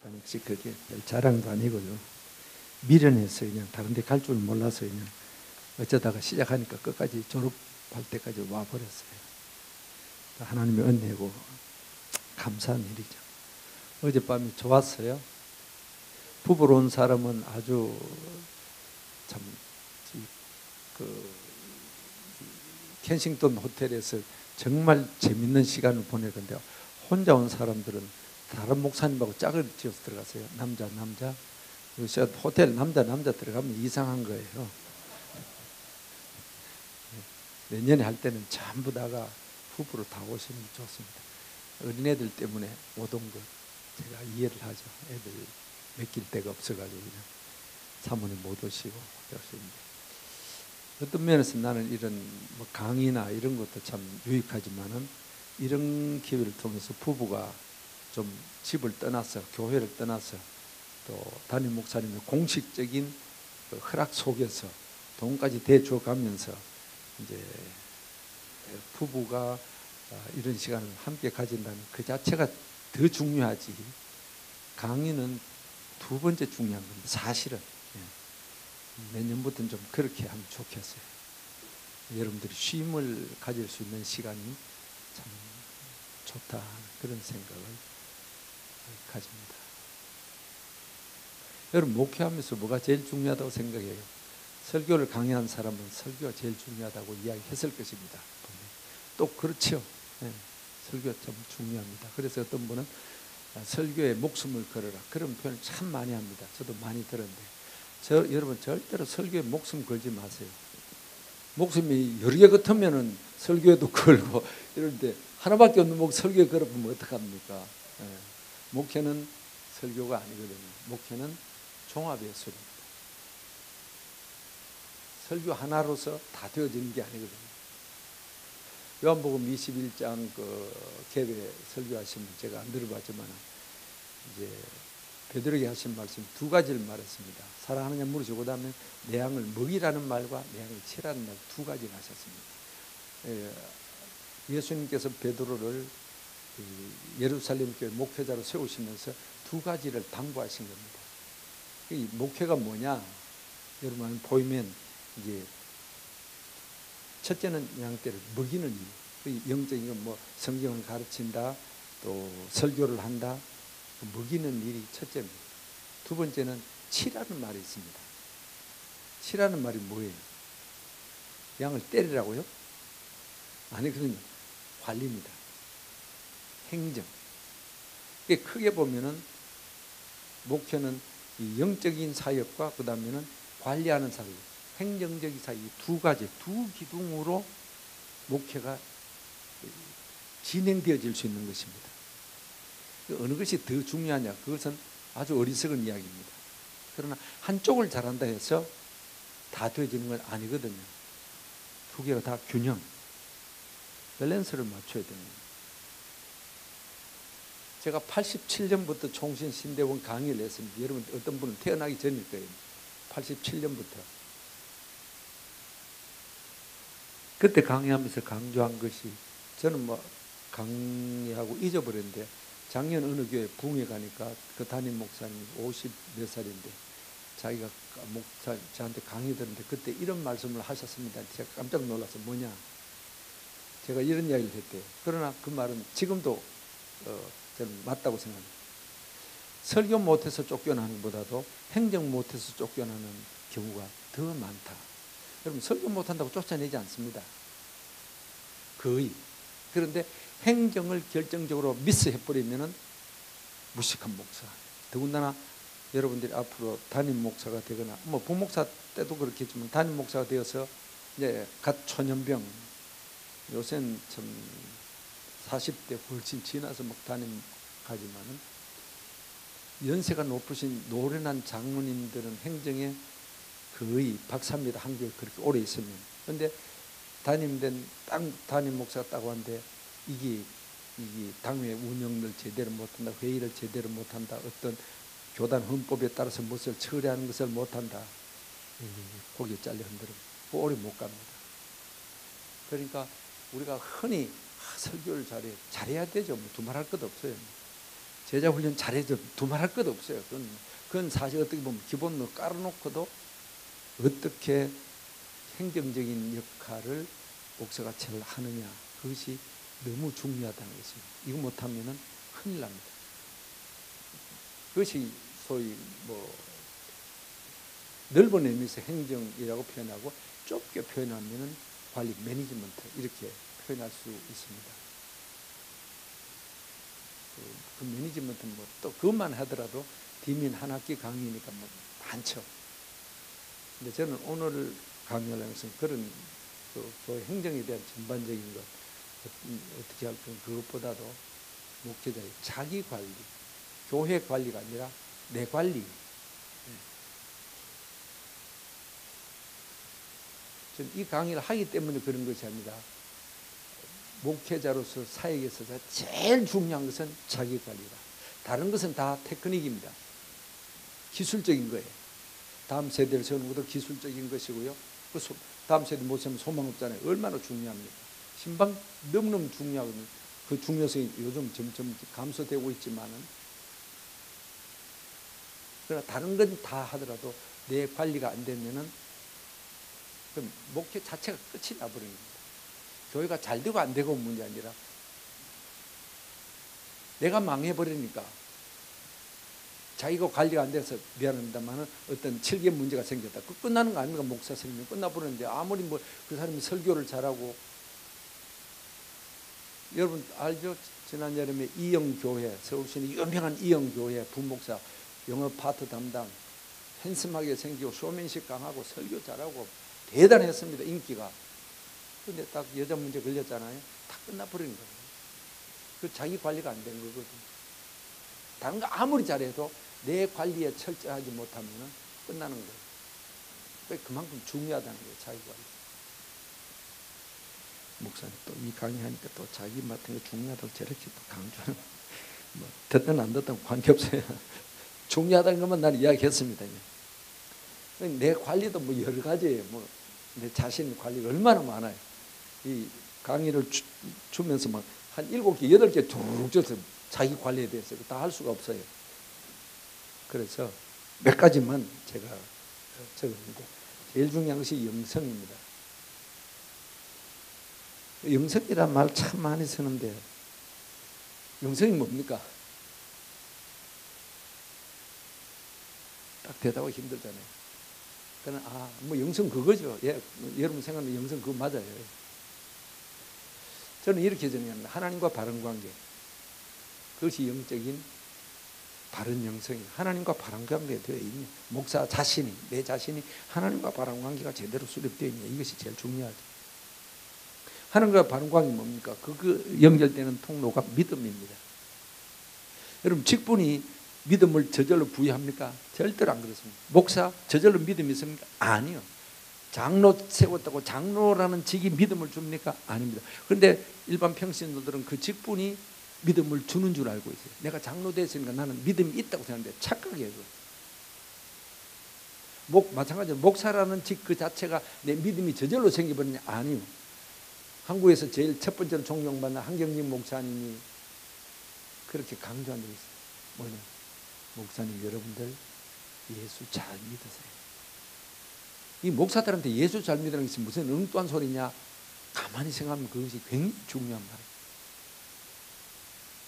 혹시 그게 별 자랑도 아니고요. 미련해서 그냥 다른 데 갈 줄 몰라서 그냥 어쩌다가 시작하니까 끝까지 졸업할 때까지 와버렸어요. 하나님의 은혜고 감사한 일이죠. 어젯밤이 좋았어요. 부부로 온 사람은 아주 참 켄싱턴 호텔에서 정말 재밌는 시간을 보낼 건데요. 혼자 온 사람들은 다른 목사님하고 짝을 지어서 들어갔어요. 남자. 그래서 호텔 남자 들어가면 이상한 거예요. 내년에 할 때는 전부 다가 부부로 다 오시면 좋습니다. 어린애들 때문에 못 온 것 제가 이해를 하죠. 애들 맡길 데가 없어가지고 그냥 사모님 못 오시고 그렇습니다. 어떤 면에서 나는 이런 뭐 강의나 이런 것도 참 유익하지만은 이런 기회를 통해서 부부가 좀 집을 떠나서 교회를 떠나서 또 담임 목사님의 공식적인 그 허락 속에서 돈까지 대줘 가면서 이제 부부가 이런 시간을 함께 가진다는 그 자체가 더 중요하지. 강의는 두 번째 중요한 겁니다. 사실은 내년부터는 좀 그렇게 하면 좋겠어요. 여러분들이 쉼을 가질 수 있는 시간이 참 좋다 그런 생각을 가집니다. 여러분 목회하면서 뭐가 제일 중요하다고 생각해요? 설교를 강의한 사람은 설교가 제일 중요하다고 이야기했을 것입니다. 또 그렇죠. 설교가 참 중요합니다. 그래서 어떤 분은 설교에 목숨을 걸어라 그런 표현을 참 많이 합니다. 저도 많이 들었는데 여러분 절대로 설교에 목숨 걸지 마세요. 목숨이 여러 개 같으면은 설교에도 걸고 이런데 하나밖에 없는 설교에 걸어보면 어떡합니까? 목회는 설교가 아니거든요. 목회는 종합의 예술입니다. 설교 하나로서 다 되어지는 게 아니거든요. 요한복음 21장 그 개회 설교하신 분 제가 안 들어봤지만 이제 베드로에게 하신 말씀 두 가지를 말했습니다. 사랑하느냐 물으시고 그다음에 내 양을 먹이라는 말과 내 양을 치라는 말 두 가지를 하셨습니다. 예수님께서 베드로를 예루살렘 교회 목회자로 세우시면서 두 가지를 당부하신 겁니다. 이 목회가 뭐냐? 여러분 보이면 이제 첫째는 양떼를 먹이는 일, 영적인 건 뭐 성경을 가르친다, 또 설교를 한다, 먹이는 일이 첫째입니다. 두 번째는 치라는 말이 있습니다. 치라는 말이 뭐예요? 양을 때리라고요? 아니거든요. 관리입니다. 행정. 크게 보면은 목회는 이 영적인 사역과 그 다음에는 관리하는 사역, 행정적인 사역 이 두 가지, 두 기둥으로 목회가 진행되어질 수 있는 것입니다. 어느 것이 더 중요하냐? 그것은 아주 어리석은 이야기입니다. 그러나 한쪽을 잘한다 해서 다 되어지는 건 아니거든요. 두 개가 다 균형, 밸런스를 맞춰야 됩니다. 제가 87년부터 총신신대원 강의를 했습니다. 여러분 어떤 분은 태어나기 전일 거예요. 87년부터. 그때 강의하면서 강조한 것이 저는 뭐 강의하고 잊어버렸는데 작년 어느 교회 부흥회 가니까 그 담임 목사님 50 몇 살인데 자기가 저한테 강의 들었는데 그때 이런 말씀을 하셨습니다. 제가 깜짝 놀라서 뭐냐? 제가 이런 이야기를 했대요. 그러나 그 말은 지금도 저는 맞다고 생각합니다. 설교 못해서 쫓겨나는 것보다도 행정 못해서 쫓겨나는 경우가 더 많다. 여러분 설교 못한다고 쫓아내지 않습니다. 거의. 그런데 행정을 결정적으로 미스해버리면 무식한 목사. 더군다나 여러분들이 앞으로 담임 목사가 되거나 뭐 부목사 때도 그렇겠지만 담임 목사가 되어서 이제 갓 초년병 요새는 참 40대 훨씬 지나서 막 담임 가지만은 연세가 높으신 노련한 장로님들은 행정에 거의 박사입니다. 한교회 그렇게 오래 있으면. 그런데 담임 목사가 따고 하는데 이게 당회 운영을 제대로 못한다, 회의를 제대로 못한다, 어떤 교단 헌법에 따라서 무엇을 처리하는 것을 못한다. 고개 잘려 흔들어 오래 못 갑니다. 그러니까 우리가 흔히 설교를 잘해야 되죠. 뭐 두말할 것 없어요. 제자 훈련 잘해도 두말할 것 없어요. 그건 사실 어떻게 보면 기본으로 깔아놓고도 어떻게 행정적인 역할을 목사가 잘 하느냐, 그것이 너무 중요하다는 것입니다. 이거 못하면은 큰일 납니다. 그것이 소위 뭐 넓은 의미에서 행정이라고 표현하고 좁게 표현하면은 관리, 매니지먼트 이렇게 표현할 수 있습니다. 그 매니지먼트는 뭐 또 그것만 하더라도 디민 한 학기 강의니까 뭐 많죠. 근데 저는 오늘 강의를 하면서 그런 그 행정에 대한 전반적인 것 어떻게 할 건 그것보다도 목회자의 자기 관리, 교회 관리가 아니라 내 관리. 저는 이 강의를 하기 때문에 그런 것이 아니라 목회자로서 사역에 있어서 제일 중요한 것은 자기 관리다. 다른 것은 다 테크닉입니다. 기술적인 거예요. 다음 세대를 세우는 것도 기술적인 것이고요. 다음 세대 못 세우면 소망 없잖아요. 얼마나 중요합니까? 신방 너무너무 중요하거든요. 그 중요성이 요즘 점점 감소되고 있지만은, 그러나 다른 건 다 하더라도 내 관리가 안 되면은 그럼 목회 자체가 끝이 나버리는 겁니다. 교회가 잘 되고 안 되고 문제 아니라 내가 망해버리니까 자기가 관리가 안 돼서 미안합니다만 어떤 철개 문제가 생겼다. 그 끝나는 거 아닙니까? 목사 선생님이 끝나버리는데 아무리 뭐 그 사람이 설교를 잘하고. 여러분 알죠? 지난 여름에 이영교회, 서울시의 유명한 이영교회 부목사, 영어 파트 담당, 핸섬하게 생기고 쇼맨십 강하고 설교 잘하고 대단했습니다. 인기가. 근데 딱 여자 문제 걸렸잖아요. 다 끝나버리는 거예요. 그 자기 관리가 안 된 거거든요. 다른 거 아무리 잘해도 내 관리에 철저하지 못하면 끝나는 거예요. 그만큼 중요하다는 거예요. 자기 관리. 목사님 또 이 강의하니까 또 자기 맡은 거 중요하다고 저렇게 또 강조하는, 뭐 듣든 안 듣든 관계없어요. 중요하다는 것만 나는 이야기했습니다. 내 관리도 뭐 여러 가지예요. 뭐 내 자신 관리가 얼마나 많아요. 이 강의를 주면서 막 한 7개, 8개 쭉 줘서 자기 관리에 대해서 다 할 수가 없어요. 그래서 몇 가지만 제가 적었는데, 제일 중요한 것이 영성입니다. 영성이란 말 참 많이 쓰는데 영성이 뭡니까? 딱 대답하기 힘들잖아요. 그러나 뭐 영성 그거죠. 예, 여러분 생각하는 영성 그거 맞아요. 저는 이렇게 정의합니다. 하나님과 바른 관계, 그것이 영적인 바른 영성입니다. 하나님과 바른 관계가 되어 있냐, 목사 자신이, 내 자신이 하나님과 바른 관계가 제대로 수립되어 있냐, 이것이 제일 중요하죠. 하나님과 바른 관계는 뭡니까? 그 연결되는 통로가 믿음입니다. 여러분 직분이 믿음을 저절로 부여합니까? 절대로 안 그렇습니다. 목사 저절로 믿음이 있습니까? 아니요. 장로 세웠다고 장로라는 직이 믿음을 줍니까? 아닙니다. 그런데 일반 평신도들은 그 직분이 믿음을 주는 줄 알고 있어요. 내가 장로 됐으니까 나는 믿음이 있다고 생각하는데 착각이에요. 마찬가지로 목사라는 직 그 자체가 내 믿음이 저절로 생겨버리냐? 아니요. 한국에서 제일 첫 번째로 존경받는 한경직 목사님이 그렇게 강조한 적이 있어요. 뭐냐? 목사님 여러분들 예수 잘 믿으세요. 이 목사들한테 예수 잘 믿으라는 것이 무슨 엉뚱한 소리냐? 가만히 생각하면 그것이 굉장히 중요한 말이에요.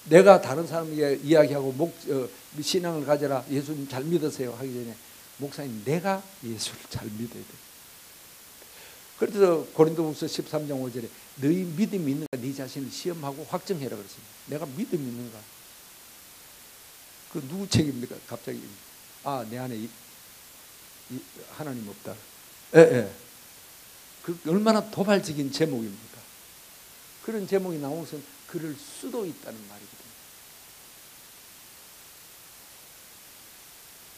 내가 다른 사람에게 이야기하고 신앙을 가져라, 예수님 잘 믿으세요 하기 전에 목사님 내가 예수를 잘 믿어야 돼요. 그래서 고린도후서 13장 5절에 너희 믿음이 있는가 네 자신을 시험하고 확정해라 그랬습니다. 내가 믿음이 있는가? 그 누구 책입니까? 갑자기 내 안에 하나님 없다. 예. 그 얼마나 도발적인 제목입니까? 그런 제목이 나온 것은 그럴 수도 있다는 말이거든요.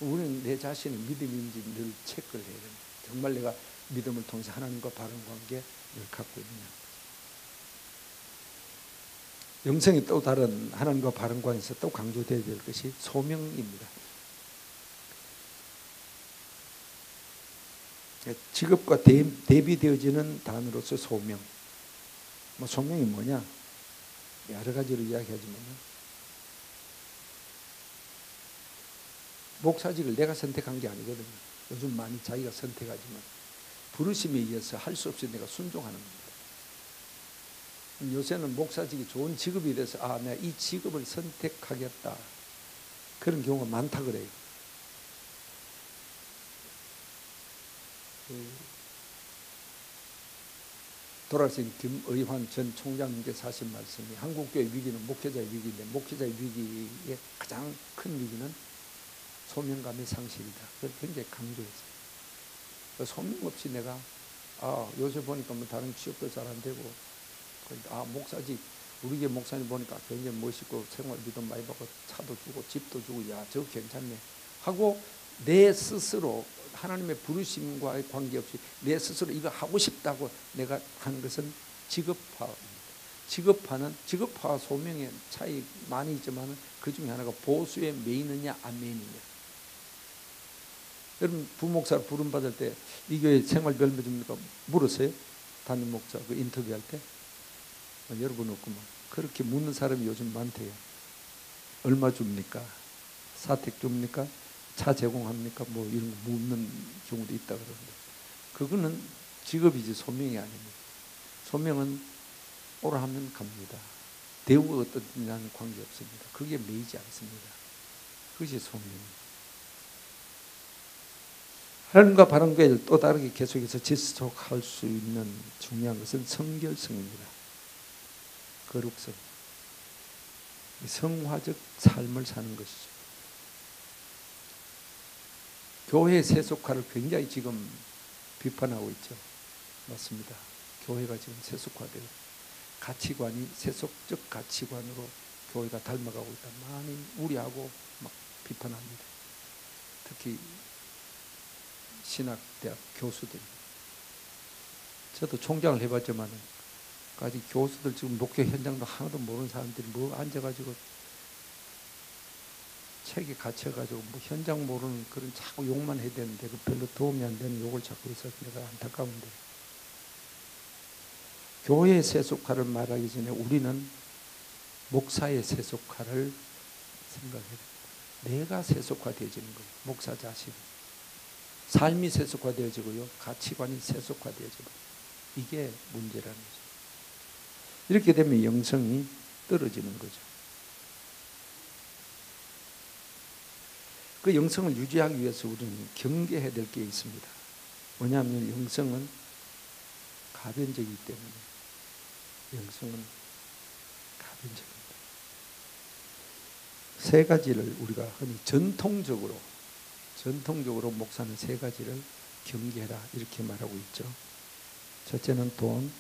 우리는 내 자신의 믿음인지 늘 체크를 해야 됩니다. 정말 내가 믿음을 통해서 하나님과 바른 관계를 갖고 있느냐. 영성이 또 다른 하나님과 바른 관계에서 또 강조되어야 될 것이 소명입니다. 직업과 대비되어지는 단어로서 소명. 소명이 뭐냐? 여러 가지로 이야기하지만 목사직을 내가 선택한 게 아니거든요. 요즘 많이 자기가 선택하지만 부르심에 의해서 할 수 없이 내가 순종하는 겁니다. 요새는 목사직이 좋은 직업이 돼서 내가 이 직업을 선택하겠다, 그런 경우가 많다 그래요. 돌아가신 김의환 전 총장님께서 하신 말씀이, 한국교회 위기는 목회자의 위기인데 목회자의 위기의 가장 큰 위기는 소명감의 상실이다. 그걸 굉장히 강조했어요. 소명 없이 내가 요새 보니까 뭐 다른 취업도 잘 안 되고, 목사직, 우리 교회 목사님 보니까 굉장히 멋있고 생활비도 많이 받고 차도 주고 집도 주고, 저거 괜찮네 하고 내 스스로 하나님의 부르심과의 관계없이 내 스스로 이거 하고 싶다고 내가 하는 것은 직업화입니다. 직업화와 소명의 차이 많이 있지만 그 중에 하나가 보수에 매이느냐 안 매이느냐. 여러분 부목사로 부름 받을 때 이 교회 생활비 얼마 줍니까 물었어요? 담임 목사 그 인터뷰할 때? 여러분 없구만. 그렇게 묻는 사람이 요즘 많대요. 얼마 줍니까? 사택 줍니까? 차 제공합니까? 뭐 이런 거 묻는 경우도 있다 그러는데, 그거는 직업이지 소명이 아닙니다. 소명은 오라 하면 갑니다. 대우가 어떻냐는 관계없습니다. 그게 매이지 않습니다. 그것이 소명입니다. 하나님과 바른 교회를 또 다르게 계속해서 지속할 수 있는 중요한 것은 성결성입니다. 거룩성, 성화적 삶을 사는 것이죠. 교회의 세속화를 굉장히 지금 비판하고 있죠. 맞습니다. 교회가 지금 세속화되고 가치관이 세속적 가치관으로 교회가 닮아가고 있다, 많이 우려하고 막 비판합니다. 특히 신학대학 교수들. 저도 총장을 해봤지만 아직 교수들 지금 목회 현장도 하나도 모르는 사람들이 뭐 앉아가지고 책에 갇혀가지고 뭐 현장 모르는 그런 자꾸 욕만 해야 되는데 그 별로 도움이 안 되는 욕을 자꾸 해서 내가 안타까운데, 교회의 세속화를 말하기 전에 우리는 목사의 세속화를 생각해야 됩니다. 내가 세속화되어지는 거예요. 목사 자신. 삶이 세속화되어지고요. 가치관이 세속화되어지고, 이게 문제라는 거죠. 이렇게 되면 영성이 떨어지는 거죠. 그 영성을 유지하기 위해서 우리는 경계해야 될 게 있습니다. 뭐냐면 영성은 가변적이기 때문에, 영성은 가변적입니다. 세 가지를 우리가 흔히 전통적으로 목사는 세 가지를 경계해라 이렇게 말하고 있죠. 첫째는 돈,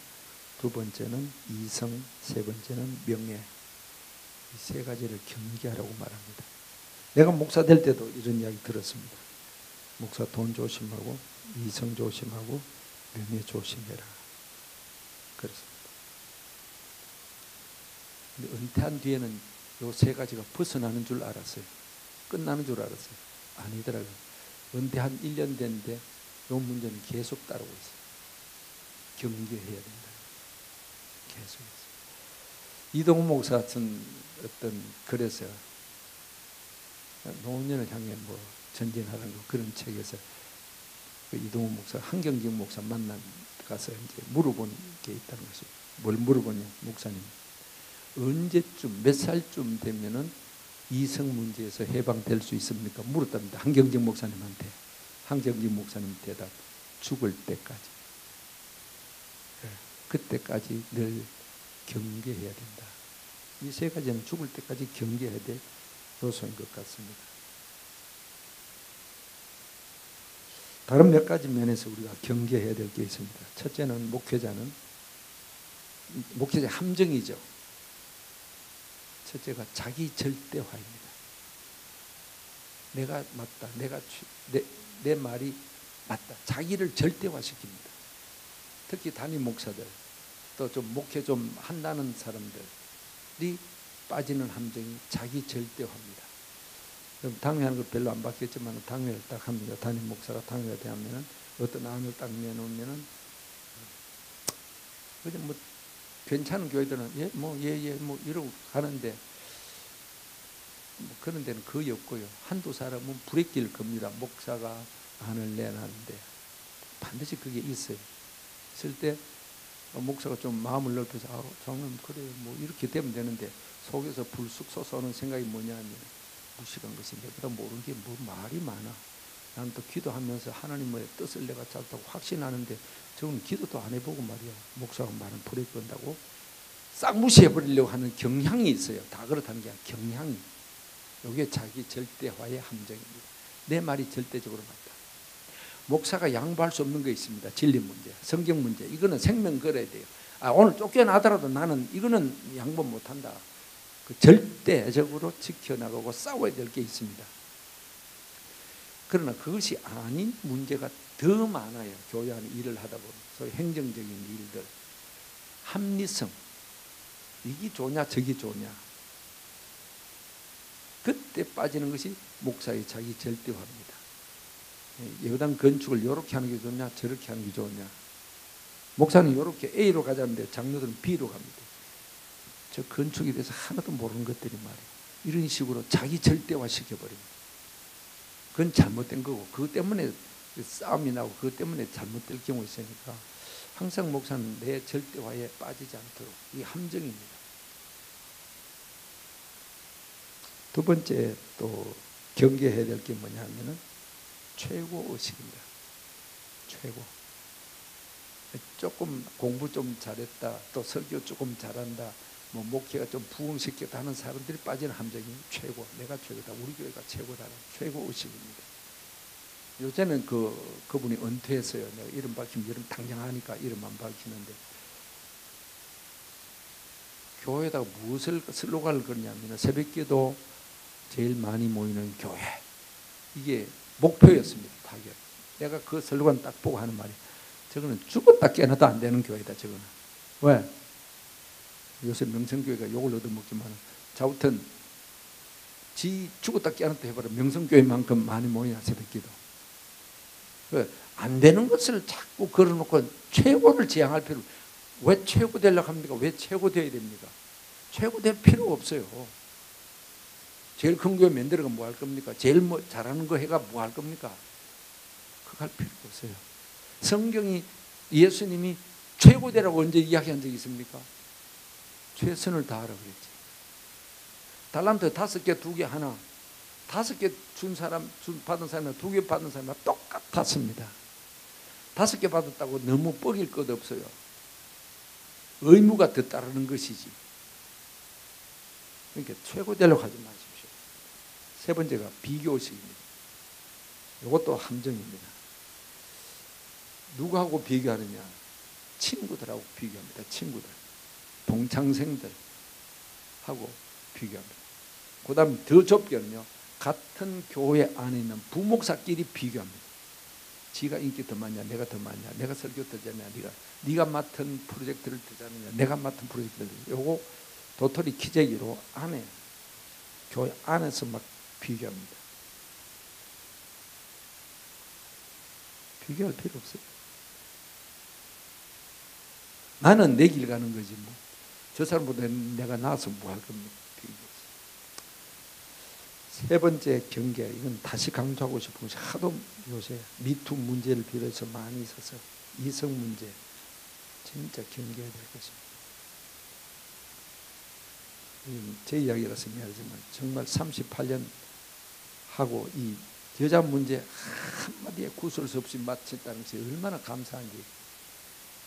두 번째는 이성, 세 번째는 명예. 이 세 가지를 경계하라고 말합니다. 내가 목사 될 때도 이런 이야기 들었습니다. 목사 돈 조심하고 이성 조심하고 명예 조심해라. 그렇습니다. 근데 은퇴한 뒤에는 이 세 가지가 벗어나는 줄 알았어요. 끝나는 줄 알았어요. 아니더라고요. 은퇴 한 1년 됐는데 이 문제는 계속 따르고 있어요. 경계해야 된다. 계속해서. 이동훈 목사 같은 어떤 글에서 노년을 향해 뭐 전진하는 거, 그런 책에서 그 이동훈 목사, 한경직 목사 만나 가서 이제 물어본 게 있다는 것이, 뭘 물어보냐, 목사님 언제쯤 몇 살쯤 되면은 이성 문제에서 해방될 수 있습니까? 물었답니다. 한경직 목사님한테. 한경직 목사님 대답, 죽을 때까지. 그때까지 늘 경계해야 된다. 이 세 가지는 죽을 때까지 경계해야 될 요소인 것 같습니다. 다른 몇 가지 면에서 우리가 경계해야 될 게 있습니다. 첫째는 목회자의 함정이죠. 첫째가 자기 절대화입니다. 내가 맞다, 내 말이 맞다, 자기를 절대화시킵니다. 특히 담임 목사들, 또 좀 목회 좀 한다는 사람들이 빠지는 함정이 자기 절대화입니다. 당회하는 거 별로 안 받겠지만 당회를 딱 합니다. 담임 목사가 당회가 되면은 어떤 안을 딱 내놓으면은 그냥 뭐 괜찮은 교회들은 뭐 이러고 가는데, 뭐 그런 데는 거의 없고요. 한두 사람은 불에 낄 겁니다. 목사가 안을 내놨는데 반드시 그게 있어요. 있을 때 목사가 좀 마음을 넓혀서 장로님 그래 뭐 이렇게 되면 되는데 속에서 불쑥 솟아오는 생각이 뭐냐면 무식한 것이 내보다 모르는 게 뭐 말이 많아. 나는 또 기도하면서 하나님의 뜻을 내가 잘다고 확신하는데 저건 기도도 안 해보고 말이야. 목사가 말은 불에 끈다고 싹 무시해버리려고 하는 경향이 있어요. 다 그렇다는 게 아니라 경향이. 이게 자기 절대화의 함정입니다. 내 말이 절대적으로 맞다. 목사가 양보할 수 없는 게 있습니다. 진리 문제, 성경 문제. 이거는 생명 걸어야 돼요. 오늘 쫓겨나더라도 나는 이거는 양보 못한다. 그 절대적으로 지켜나가고 싸워야 될 게 있습니다. 그러나 그것이 아닌 문제가 더 많아요. 교회 안에 일을 하다 보면. 소위 행정적인 일들. 합리성. 이게 좋냐 저게 좋냐. 그때 빠지는 것이 목사의 자기 절대화입니다. 예배당 건축을 이렇게 하는 게 좋냐 저렇게 하는 게 좋냐. 목사는 이렇게 A로 가자는데 장로들은 B로 갑니다. 저 건축에 대해서 하나도 모르는 것들이 말이에요. 이런 식으로 자기 절대화 시켜버립니다. 그건 잘못된 거고 그것 때문에 싸움이 나고 그것 때문에 잘못될 경우 있으니까 항상 목사는 내 절대화에 빠지지 않도록 이 함정입니다. 두 번째 또 경계해야 될 게 뭐냐 하면은 최고의식입니다. 최고. 조금 공부 좀 잘했다, 또 설교 조금 잘한다, 뭐 목회가 좀 부흥시켰다 하는 사람들이 빠지는 함정이 최고. 내가 최고다, 우리 교회가 최고다는 최고의식입니다. 요새는 그분이 은퇴했어요. 내가 이름 밝히면 이름 당장하니까 이름 안 밝히는데 교회에다가 무엇을 슬로건을 걸냐면 새벽기도 제일 많이 모이는 교회. 이게 목표였습니다. 타결. 내가 그 슬로건 딱 보고 하는 말이 저거는 죽었다 깨어나도 안 되는 교회다. 저거는. 왜? 요새 명성교회가 욕을 얻어먹지만 자우튼 지 죽었다 깨어났다 해봐라. 명성교회만큼 많이 모이나 새벽기도. 안 되는 것을 자꾸 걸어놓고 최고를 지향할 필요. 왜 최고 되려고 합니까? 왜 최고 되어야 됩니까? 최고 될 필요가 없어요. 제일 큰 교회 만들어가 뭐 할 겁니까? 제일 뭐 잘하는 거 해가 뭐 할 겁니까? 그거 할 필요가 없어요. 성경이 예수님이 최고되라고 언제 이야기한 적이 있습니까? 최선을 다하라 그랬지. 달란트 5개, 2개, 하나. 5개 받은 사람이나 2개 받은 사람이나 똑같았습니다. 5개 받았다고 너무 뻐길 것 없어요. 의무가 더 따르는 것이지. 그러니까 최고 되려고 하지 마십시오. 세 번째가 비교의식입니다. 이것도 함정입니다. 누구하고 비교하느냐? 친구들하고 비교합니다. 친구들. 동창생들하고 비교합니다. 그 다음에 더 좁게는요. 같은 교회 안에 있는 부목사끼리 비교합니다. 지가 인기 더 많냐, 내가 더 많냐, 내가 설교 더 잘하냐, 네가 맡은 프로젝트를 더 잘하냐, 내가 맡은 프로젝트를 더 잘하냐. 요거 도토리 기재기로 안에 교회 안에서 막 비교합니다. 비교할 필요 없어요. 나는 내 길 가는 거지 뭐. 저 사람보다 내가 나아서 뭐 할 겁니까? 세 번째 경계, 이건 다시 강조하고 싶은 것이 하도 요새 미투 문제를 비롯해서 많이 있어서 이성 문제 진짜 경계해야 될 것입니다. 제 이야기라서 미안하지만 정말 38년 하고 이 여자 문제 한마디에 구설 수 없이 마쳤다는 것이 얼마나 감사한지.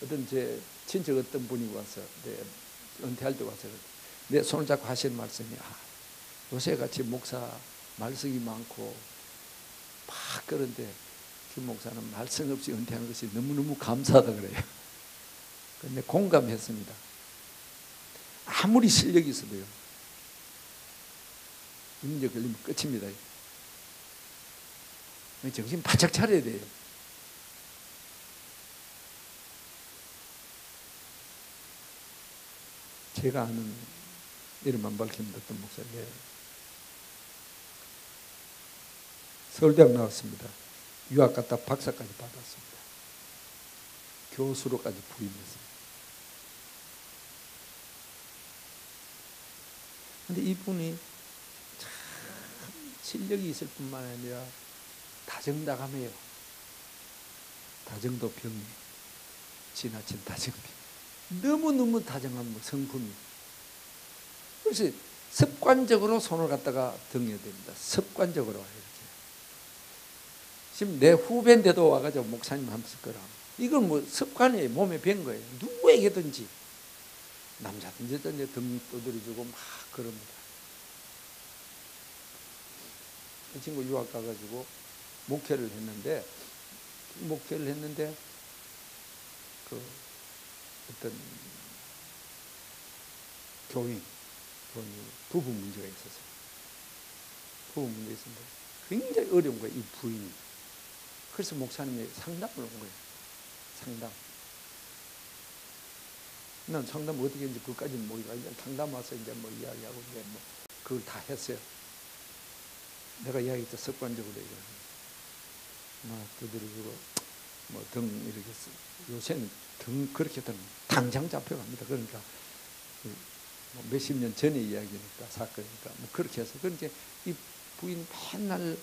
어떤 제 친척 어떤 분이 와서 은퇴할 때 와서 내 손을 잡고 하시는 말씀이 요새같이 목사 말썽이 많고 막 그런데 김 목사는 말썽 없이 은퇴하는 것이 너무너무 감사하다 그래요. 근데 공감했습니다. 아무리 실력이 있어도요. 이 문제 걸리면 끝입니다. 정신 바짝 차려야 돼요. 제가 아는 이름 안 밝힙니다. 어떤 목사님. 서울대학 나왔습니다. 유학 갔다 박사까지 받았습니다. 교수로까지 부임했습니다. 그런데 이분이 실력이 있을 뿐만 아니라 다정다감해요. 다정도 병이 지나친 다정비. 너무너무 다정한 성품이. 그래서 습관적으로 손을 갖다가 등에 댑니다. 습관적으로. 지금 내 후배인데도 와가지고 목사님 하면서 거라. 이건 뭐 습관이에요. 몸에 밴 거예요. 누구에게든지. 남자든지 등 두드려주고 막 그럽니다. 이 친구 유학 가가지고 목회를 했는데 그 어떤 교인이 부부 문제가 있었어요. 부부 문제 있었는데 굉장히 어려운 거예요. 이 부인이. 그래서 목사님이 상담을 온 거예요. 상담. 난 상담 어떻게 했는지 그까지는 모르겠고 이제 상담 와서 이제 뭐 이야기하고 이제 뭐 그걸 다 했어요. 내가 이야기했죠. 습관적으로 얘기하는. 막 두드려주고 뭐 등 이렇게 요새는 등 그렇게 등 당장 잡혀갑니다. 그러니까 뭐 몇십 년 전의 이야기니까 사건이니까 뭐 그렇게 해서 그러니까 이 부인 맨날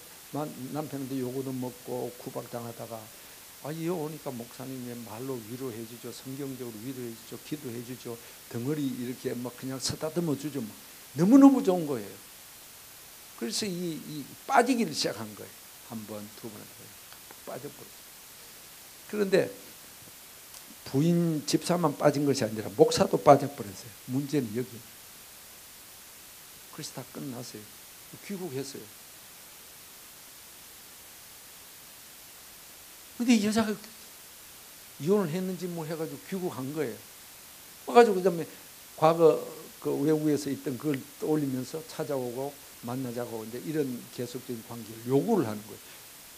남편한테 요거도 먹고 구박당하다가 여기 오니까 목사님이 말로 위로해 주죠. 성경적으로 위로해 주죠. 기도해 주죠. 덩어리 이렇게 막 그냥 쓰다듬어 주죠. 막 너무너무 좋은 거예요. 그래서 이 빠지기를 시작한 거예요. 한 번, 두 번 빠져버렸어요. 그런데 부인 집사만 빠진 것이 아니라 목사도 빠져버렸어요. 문제는 여기. 그래서 다 끝났어요. 귀국했어요. 근데 여자가 이혼을 했는지 뭐 해가지고 귀국한 거예요. 와가지고 그다음에 과거 그 외국에서 있던 그걸 떠올리면서 찾아오고 만나자고 이제 이런 계속적인 관계를 요구를 하는 거예요.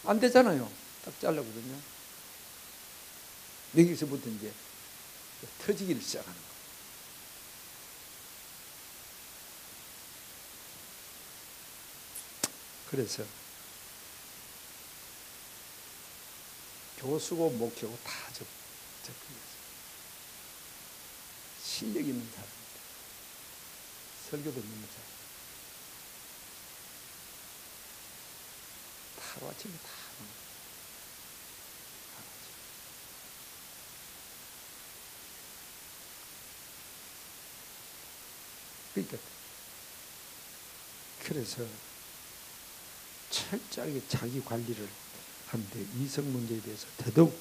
안 되잖아요. 딱 잘라거든요. 여기서부터 이제 터지기를 시작하는 거예요. 그래서 교수고 목회고 다 접근했어요. 실력 있는 사람입니다. 설교도 너무 잘해요. 하루아침에 다 그러니까 그래서 철저하게 자기 관리를 하는데 이성 문제에 대해서 더더욱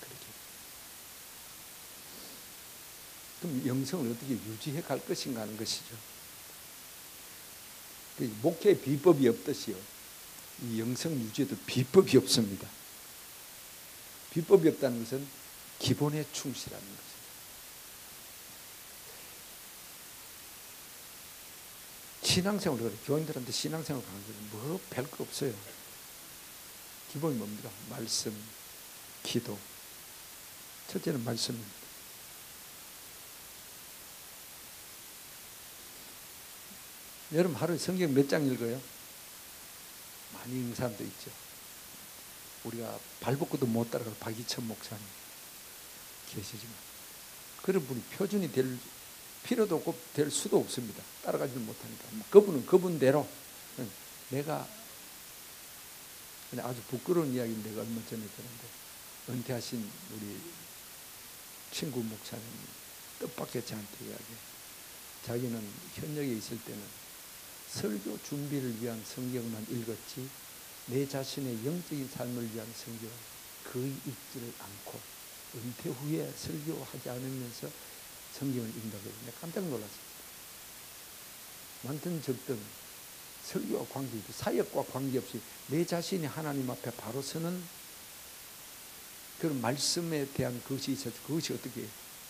그렇게. 그럼 영성을 어떻게 유지해 갈 것인가 하는 것이죠. 목회에 비법이 없듯이요. 이 영성 유지에도 비법이 없습니다. 비법이 없다는 것은 기본에 충실하는 것입니다. 신앙생활을 그래. 교인들한테 신앙생활 강조는 뭐 별거 없어요. 기본이 뭡니까? 말씀, 기도. 첫째는 말씀입니다. 여러분 하루에 성경 몇 장 읽어요? 많이 읽는 사람도 있죠. 우리가 발벗고도 못 따라갈 박이천 목사님 계시지만 그런 분이 표준이 될 필요도 없고 될 수도 없습니다. 따라가지를 못하니까. 그분은 그분대로. 내가 아주 부끄러운 이야기인데 내가 얼마 전에 들었는데 은퇴하신 우리 친구 목사님이 뜻밖의 저한테 이야기해. 자기는 현역에 있을 때는 설교 준비를 위한 성경만 읽었지 내 자신의 영적인 삶을 위한 성경을 거의 읽지를 않고 은퇴 후에 설교하지 않으면서 성경을 읽는다고 해서 깜짝 놀랐습니다. 많든 적든 설교와 관계없이 사역과 관계없이 내 자신이 하나님 앞에 바로 서는 그런 말씀에 대한 것이 있어서 그것이 어떻게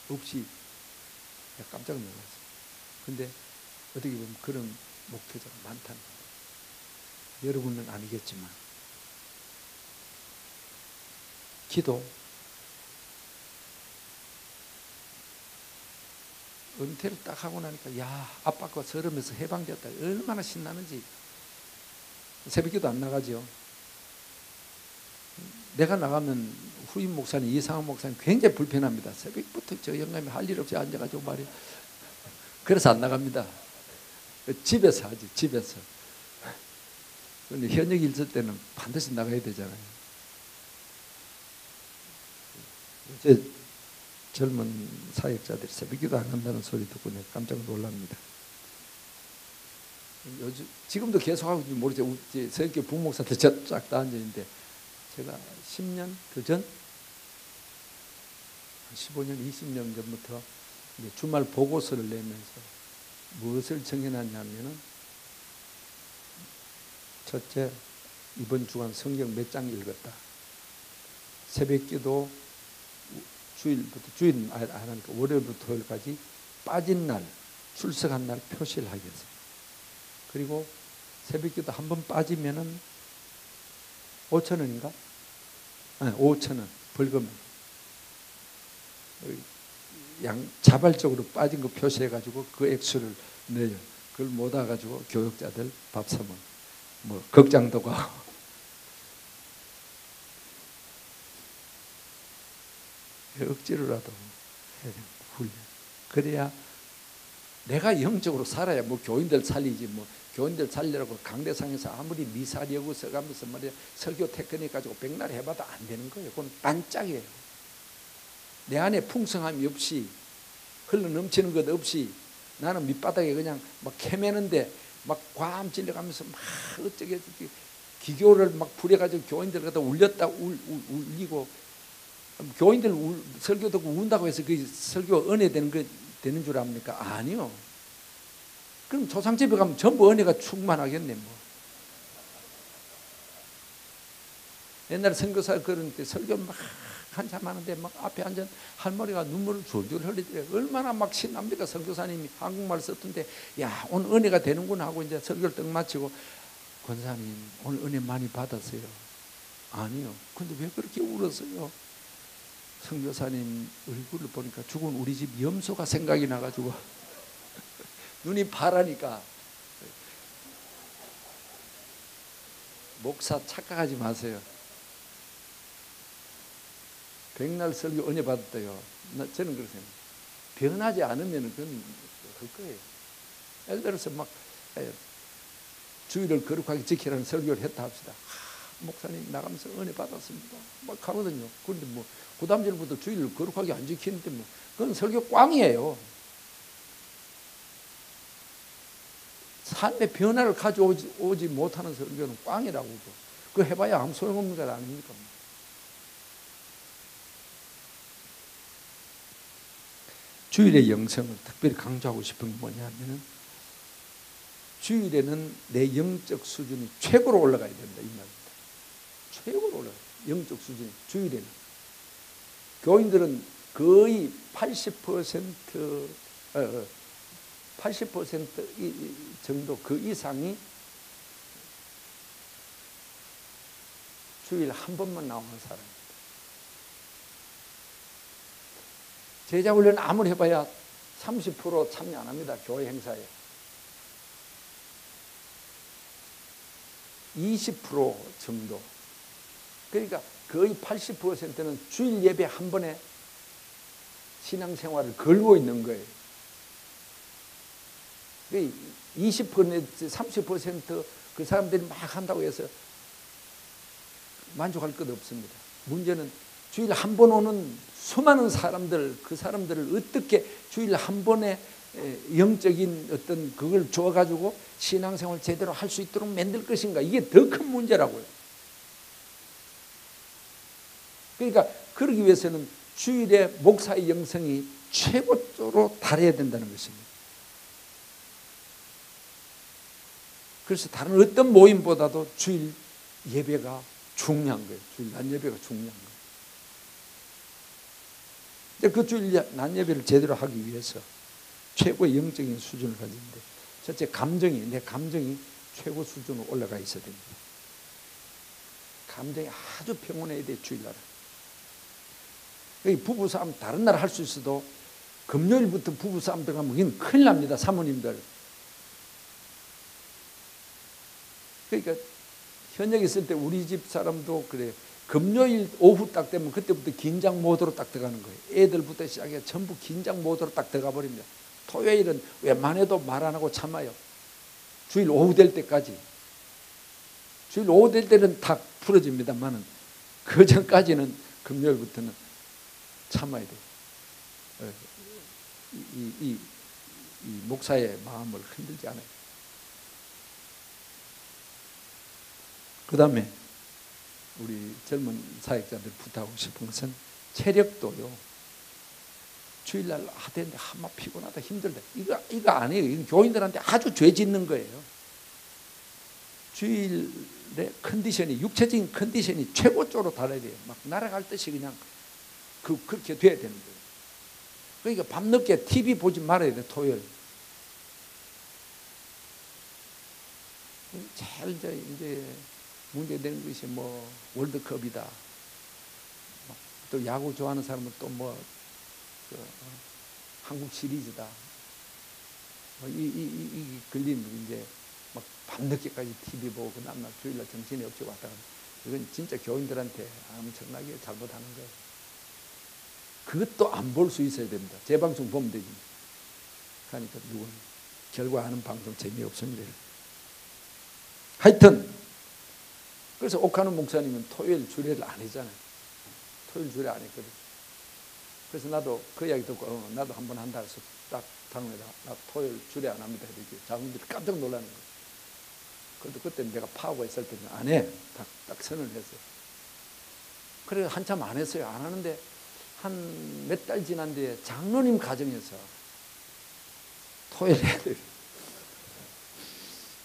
없이 깜짝 놀랐어요. 그런데 어떻게 보면 그런 목표자가 많다는 거예요. 여러분은 아니겠지만 기도 은퇴를 딱 하고 나니까 야 압박과 서름에서 해방되었다. 얼마나 신나는지. 새벽기도 안 나가죠. 내가 나가면 후임 목사님 이상한 목사님 굉장히 불편합니다. 새벽부터 저 영감이 할 일 없이 앉아가지고 말이야. 그래서 안 나갑니다. 집에서 하지. 집에서. 근데 현역이 있을 때는 반드시 나가야 되잖아요. 이제 젊은 사역자들이 새벽기도 안 간다는 소리 듣고 내가 깜짝 놀랍니다. 요즘 지금도 계속 하고 있는지 모르죠. 새벽기 부목사들 쫙 다 앉아 있는데 제가 10년 그 전, 15년, 20년 전부터 주말 보고서를 내면서 무엇을 정해놨냐면은 첫째, 이번 주간 성경 몇 장 읽었다. 새벽기도 주일은 안 하니까 월요일부터 토요일까지 빠진 날, 출석한 날 표시를 하겠어요. 그리고 새벽기도 한 번 빠지면은 5,000원인가? 네, 5,000원 벌금. 자발적으로 빠진 거 표시해가지고 그 액수를 내요. 그걸 못 와가지고 교육자들 밥 사먹, 뭐 극장도 가고. 억지로라도 해야 됩니다. 훈련. 그래야 내가 영적으로 살아야 뭐 교인들 살리지, 뭐 교인들 살리라고 강대상에서 아무리 미사리하고 써가면서 말이야 설교 테크닉 가지고 백날 해봐도 안 되는 거예요. 그건 반짝이에요. 내 안에 풍성함이 없이, 흘러 넘치는 것 없이, 나는 밑바닥에 그냥 막 헤매는데 막 과암 찔려가면서 막 어쩌게 기교를 막 부려가지고 교인들 갖다 울렸다 울리고, 교인들 설교 듣고 운다고 해서 그 설교 은혜 되는 줄 압니까? 아니요. 그럼 조상집에 가면 전부 은혜가 충만하겠네 뭐. 옛날에 선교사 그런 때 설교 막 한참 하는데 막 앞에 앉은 할머니가 눈물을 줄줄 흘리더래요. 얼마나 막 신납니까? 선교사님이 한국말 썼던데, 야 오늘 은혜가 되는구나 하고 이제 설교를 딱 마치고, 권사님 오늘 은혜 많이 받았어요. 아니요. 근데 왜 그렇게 울었어요? 선교사님 얼굴을 보니까 죽은 우리 집 염소가 생각이 나가지고 눈이 파라니까. 목사 착각하지 마세요. 백날 설교 은혜 받았대요. 저는 그렇게 생각해요. 변하지 않으면 그건 할 거예요. 예를 들어서 막 주의를 거룩하게 지키라는 설교를 했다 합시다. 목사님 나가면서 은혜 받았습니다. 막 하거든요. 그런데 뭐 그 다음 주부터 주의를 거룩하게 안 지키는데 뭐 그건 설교 꽝이에요. 삶의 변화를 가져오지 못하는 설교는 꽝이라고. 그거 해봐야 아무 소용없는 것 아닙니까? 주일의 영성을 특별히 강조하고 싶은 게 뭐냐면은, 주일에는 내 영적 수준이 최고로 올라가야 된다 이 말입니다. 최고로 올라가요. 영적 수준이 주일에는. 교인들은 거의 80% 정도 그 이상이 주일 한 번만 나오는 사람입니다. 제자훈련 아무리 해봐야 30% 참여 안 합니다. 교회 행사에. 20% 정도. 그러니까 거의 80%는 주일 예배 한 번에 신앙생활을 걸고 있는 거예요. 20%, 30% 그 사람들이 막 한다고 해서 만족할 것 없습니다. 문제는 주일 한 번 오는 수많은 사람들, 그 사람들을 어떻게 주일 한 번에 영적인 어떤 그걸 줘가지고 신앙생활 제대로 할 수 있도록 만들 것인가, 이게 더 큰 문제라고요. 그러니까 그러기 위해서는 주일에 목사의 영성이 최고조로 달해야 된다는 것입니다. 그래서 다른 어떤 모임보다도 주일 예배가 중요한 거예요. 주일 낮 예배가 중요한 거예요. 그 주일 낮 예배를 제대로 하기 위해서 최고의 영적인 수준을 가지는데, 첫째 내 감정이 최고 수준으로 올라가 있어야 됩니다. 감정이 아주 평온해야 돼. 주일날 부부싸움 다른 날 할 수 있어도 금요일부터 부부싸움 들어가면 큰일 납니다. 사모님들. 그러니까 현역에 있을 때 우리 집 사람도 그래요. 금요일 오후 딱 되면 그때부터 긴장 모드로 딱 들어가는 거예요. 애들부터 시작해 전부 긴장 모드로 딱 들어가 버립니다. 토요일은 웬만해도 말 안 하고 참아요. 주일 오후 될 때까지. 주일 오후 될 때는 다 풀어집니다만은 그 전까지는 금요일부터는 참아야 돼요. 이 목사의 마음을 흔들지 않아요. 그 다음에 우리 젊은 사역자들 부탁하고 싶은 것은 체력도요. 주일날 하되는데 한마 피곤하다 힘들다 이거 아니에요. 이건 교인들한테 아주 죄 짓는 거예요. 주일의 컨디션이 육체적인 컨디션이 최고조로 달아야 돼요. 막 날아갈 듯이 그냥 그렇게 돼야 되는 거예요. 그러니까 밤늦게 TV 보지 말아야 돼. 토요일 제일 이제 문제되는 것이 뭐 월드컵이다. 또 야구 좋아하는 사람은 또 뭐 한국 시리즈다. 이 걸리면 이제 막 밤늦게까지 TV 보고 그 다음날 주일날 정신이 없이 왔다 갔다. 이건 진짜 교인들한테 엄청나게 잘못하는 거예요. 그것도 안 볼 수 있어야 됩니다. 재방송 보면 되지. 그러니까 누구는 결과하는 방송 재미없습니다. 하여튼 그래서 옥하는 목사님은 토요일 주례를 안 했잖아요. 토요일 주례 안 했거든. 그래서 나도 그 이야기 듣고 나도 한번 한다 해서 딱 당내다 나 토요일 주례 안 합니다. 이렇게 자손들이 깜짝 놀라는 거예요. 그래도 그때 내가 파워가 있을 때는 안 해. 딱 선언을 했어요. 그래서 한참 안 했어요. 안 하는데 한 몇 달 지난 뒤에 장로님 가정에서 토요일 해야 돼요.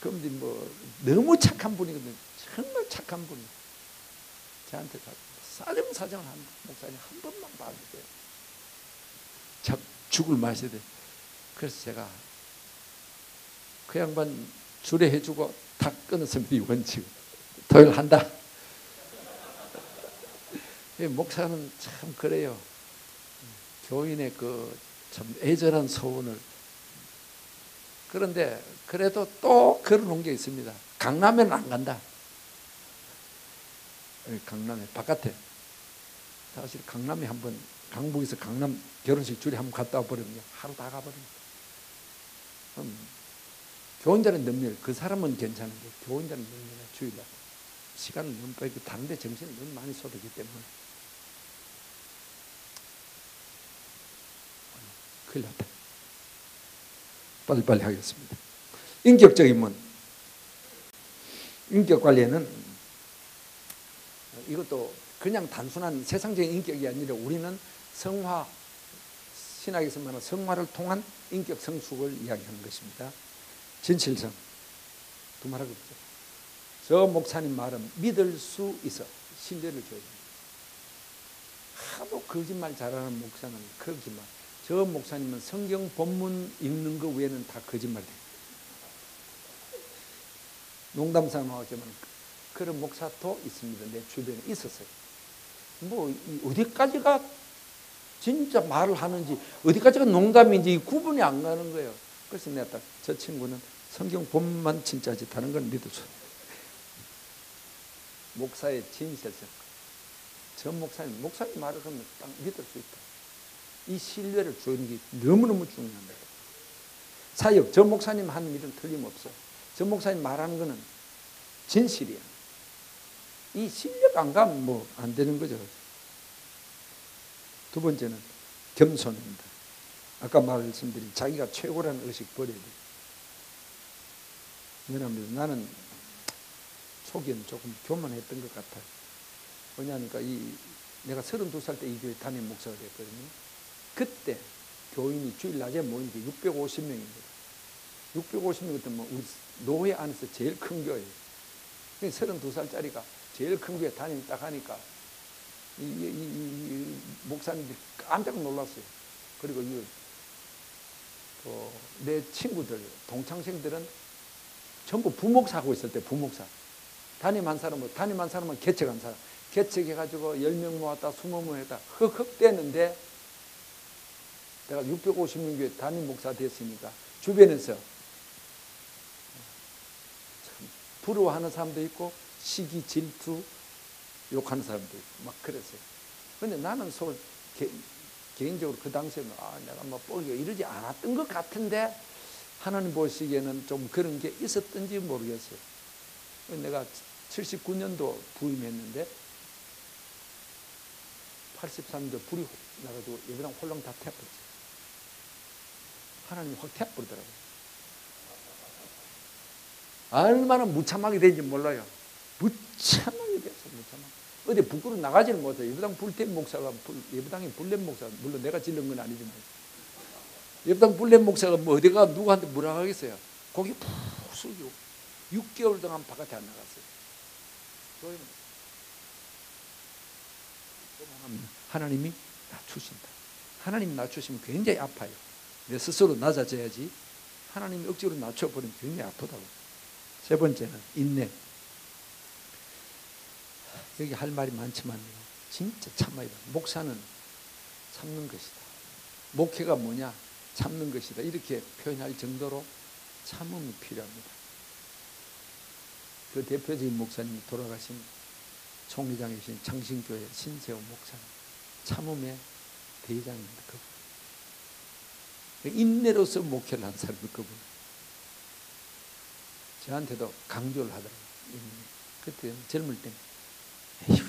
그런데 뭐 너무 착한 분이거든요. 정말 착한 분이 저한테 사정사정을 한 목사님 한 번만 봐주세요. 죽을 마셔야 돼. 그래서 제가 그 양반 주례해주고 다 끊었습니다. 이 원칙. 토요일 한다. 목사는 참 그래요. 교인의 그 참 애절한 소원을. 그런데 그래도 또 걸어놓은 게 있습니다. 강남에는 안 간다. 강남에 바깥에. 사실 강남에 한번 강북에서 강남 결혼식 주례 한번 갔다 와버리면 하루 다 가버립니다. 교인자는 넘겨요. 그 사람은 괜찮은데 교인자는 넘겨요. 주일날 시간을 너무 빼고 다른 데 정신을 너무 많이 쏟았기 때문에 큰일 났다. 빨리빨리 하겠습니다. 인격적인 문. 인격 관리에는 이것도 그냥 단순한 세상적인 인격이 아니라 우리는 성화, 신학에서 말하는 성화를 통한 인격 성숙을 이야기하는 것입니다. 진실성. 두말하고 있죠. 저 목사님 말은 믿을 수 있어. 신뢰를 줘야 됩니다. 하도 거짓말 잘하는 목사는 그렇지만 저 목사님은 성경 본문 읽는 거 외에는 다 거짓말이에요. 농담삼아 하지만 그런 목사도 있습니다. 내 주변에 있었어요. 뭐 어디까지가 진짜 말을 하는지 어디까지가 농담인지 구분이 안 가는 거예요. 그래서 내가 딱 저 친구는 성경 본문만 진짜지 다른 건 믿어줘. 목사의 진실성. 저 목사님 말을 하면 딱 믿을 수 있다. 이 신뢰를 주는 게 너무너무 중요합니다. 사역, 저 목사님 하는 일은 틀림없어. 저 목사님 말하는 거는 진실이야. 이 신뢰가 안 가면 뭐 안 되는 거죠. 두 번째는 겸손입니다. 아까 말씀드린 자기가 최고라는 의식 버려야 돼요. 왜냐하면 나는 초기에는 조금 교만했던 것 같아요. 왜냐하니까 내가 32살 때 이 교회 담임 목사가 됐거든요. 그때 교인이 주일 낮에 모인 게 650명입니다. 650명 그때 뭐 우리 노회 안에서 제일 큰 교회예요. 32살짜리가 제일 큰 교회 담임 딱 하니까 이 목사님들이 깜짝 놀랐어요. 그리고 내 친구들, 동창생들은 전부 부목사 하고 있을 때 부목사. 담임 한 사람은 개척한 사람. 개척해가지고 10명 모았다 20명 모았다 흑흑 떼는데 내가 650명 교회 담임 목사 됐으니까 주변에서 참 부러워하는 사람도 있고 시기 질투 욕하는 사람도 있고 막 그랬어요. 그런데 나는 개인적으로 그 당시에는 내가 뭐 뻘게 이러지 않았던 것 같은데 하나님 보시기에는 좀 그런 게 있었던지 모르겠어요. 내가 79년도 부임했는데 83년도 불이 나가지고 예배당 홀랑 다 태워버렸어요. 하나님이 확 태워버리더라고요. 얼마나 무참하게 된지 몰라요. 무참하게 됐어요. 무참하게. 어디 부끄러 나가지는 못해요. 예배당 불된 목사가, 예배당에 불낸 목사가, 물론 내가 질른 건 아니지만, 예배당 불낸 목사가 뭐 어디가 누구한테 뭐라 하겠어요. 고개 푹 숙이고 6개월 동안 바깥에 안 나갔어요. 하나님이 낮추신다. 하나님이 낮추시면 굉장히 아파요. 내 스스로 낮아져야지. 하나님이 억지로 낮춰버리면 굉장히 아프다고. 세 번째는 인내. 여기 할 말이 많지만요, 진짜 참아야 돼. 목사는 참는 것이다. 목회가 뭐냐? 참는 것이다. 이렇게 표현할 정도로 참음이 필요합니다. 그 대표적인 목사님이 돌아가신 총회장이신 창신교회 신세호 목사님, 참음의 대장입니다. 그분. 인내로서 목회를 한 사람이 그분. 저한테도 강조를 하더라고요. 그때 젊을 때는 에휴,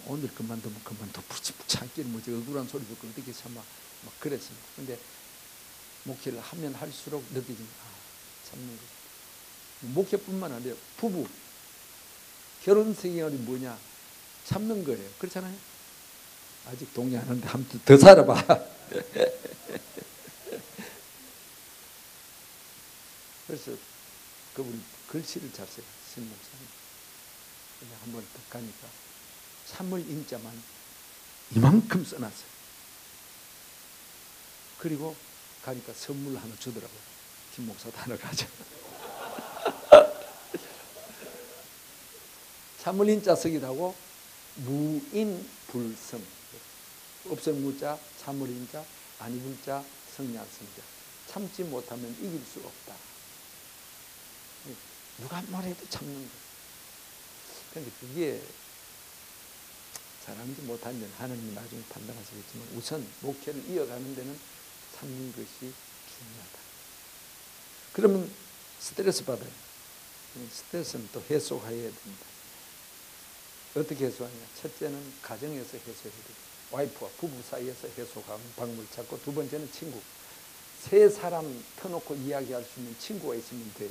오늘 그만두면 그만둬. 참기는 뭐지, 억울한 소리 듣고 어떻게 참아. 막 그랬습니다. 근데 목회를 하면 할수록 느껴지는, 참는 거. 목회뿐만 아니라 부부, 결혼 생활이 뭐냐? 참는 거예요. 그렇잖아요? 아직 동의 안 하는데 한번 더 살아봐. 그래서 그분 글씨를 잘 써요. 신 목사님. 그냥 한번 딱 가니까 참을 인자만 이만큼 써놨어요. 그리고 가니까 선물 하나 주더라고요. 김 목사도 하나 가져. 참을 인자 쓰기도 하고 무인불성. 없을 무자, 참을 인자, 아니 불자, 성리한 성자. 참지 못하면 이길 수 없다. 누가 말해도 참는 거예요. 그런데 그게 잘하는지 못하는지는 하나님이 나중에 판단하시겠지만, 우선 목회를 이어가는 데는 참는 것이 중요하다. 그러면 스트레스 받아요. 스트레스는 또 해소해야 됩니다. 어떻게 해소하냐? 첫째는 가정에서 해소해야 돼요. 와이프와 부부 사이에서 해소하는 방법을 찾고, 두 번째는 친구. 세 사람 터놓고 이야기할 수 있는 친구가 있으면 돼요.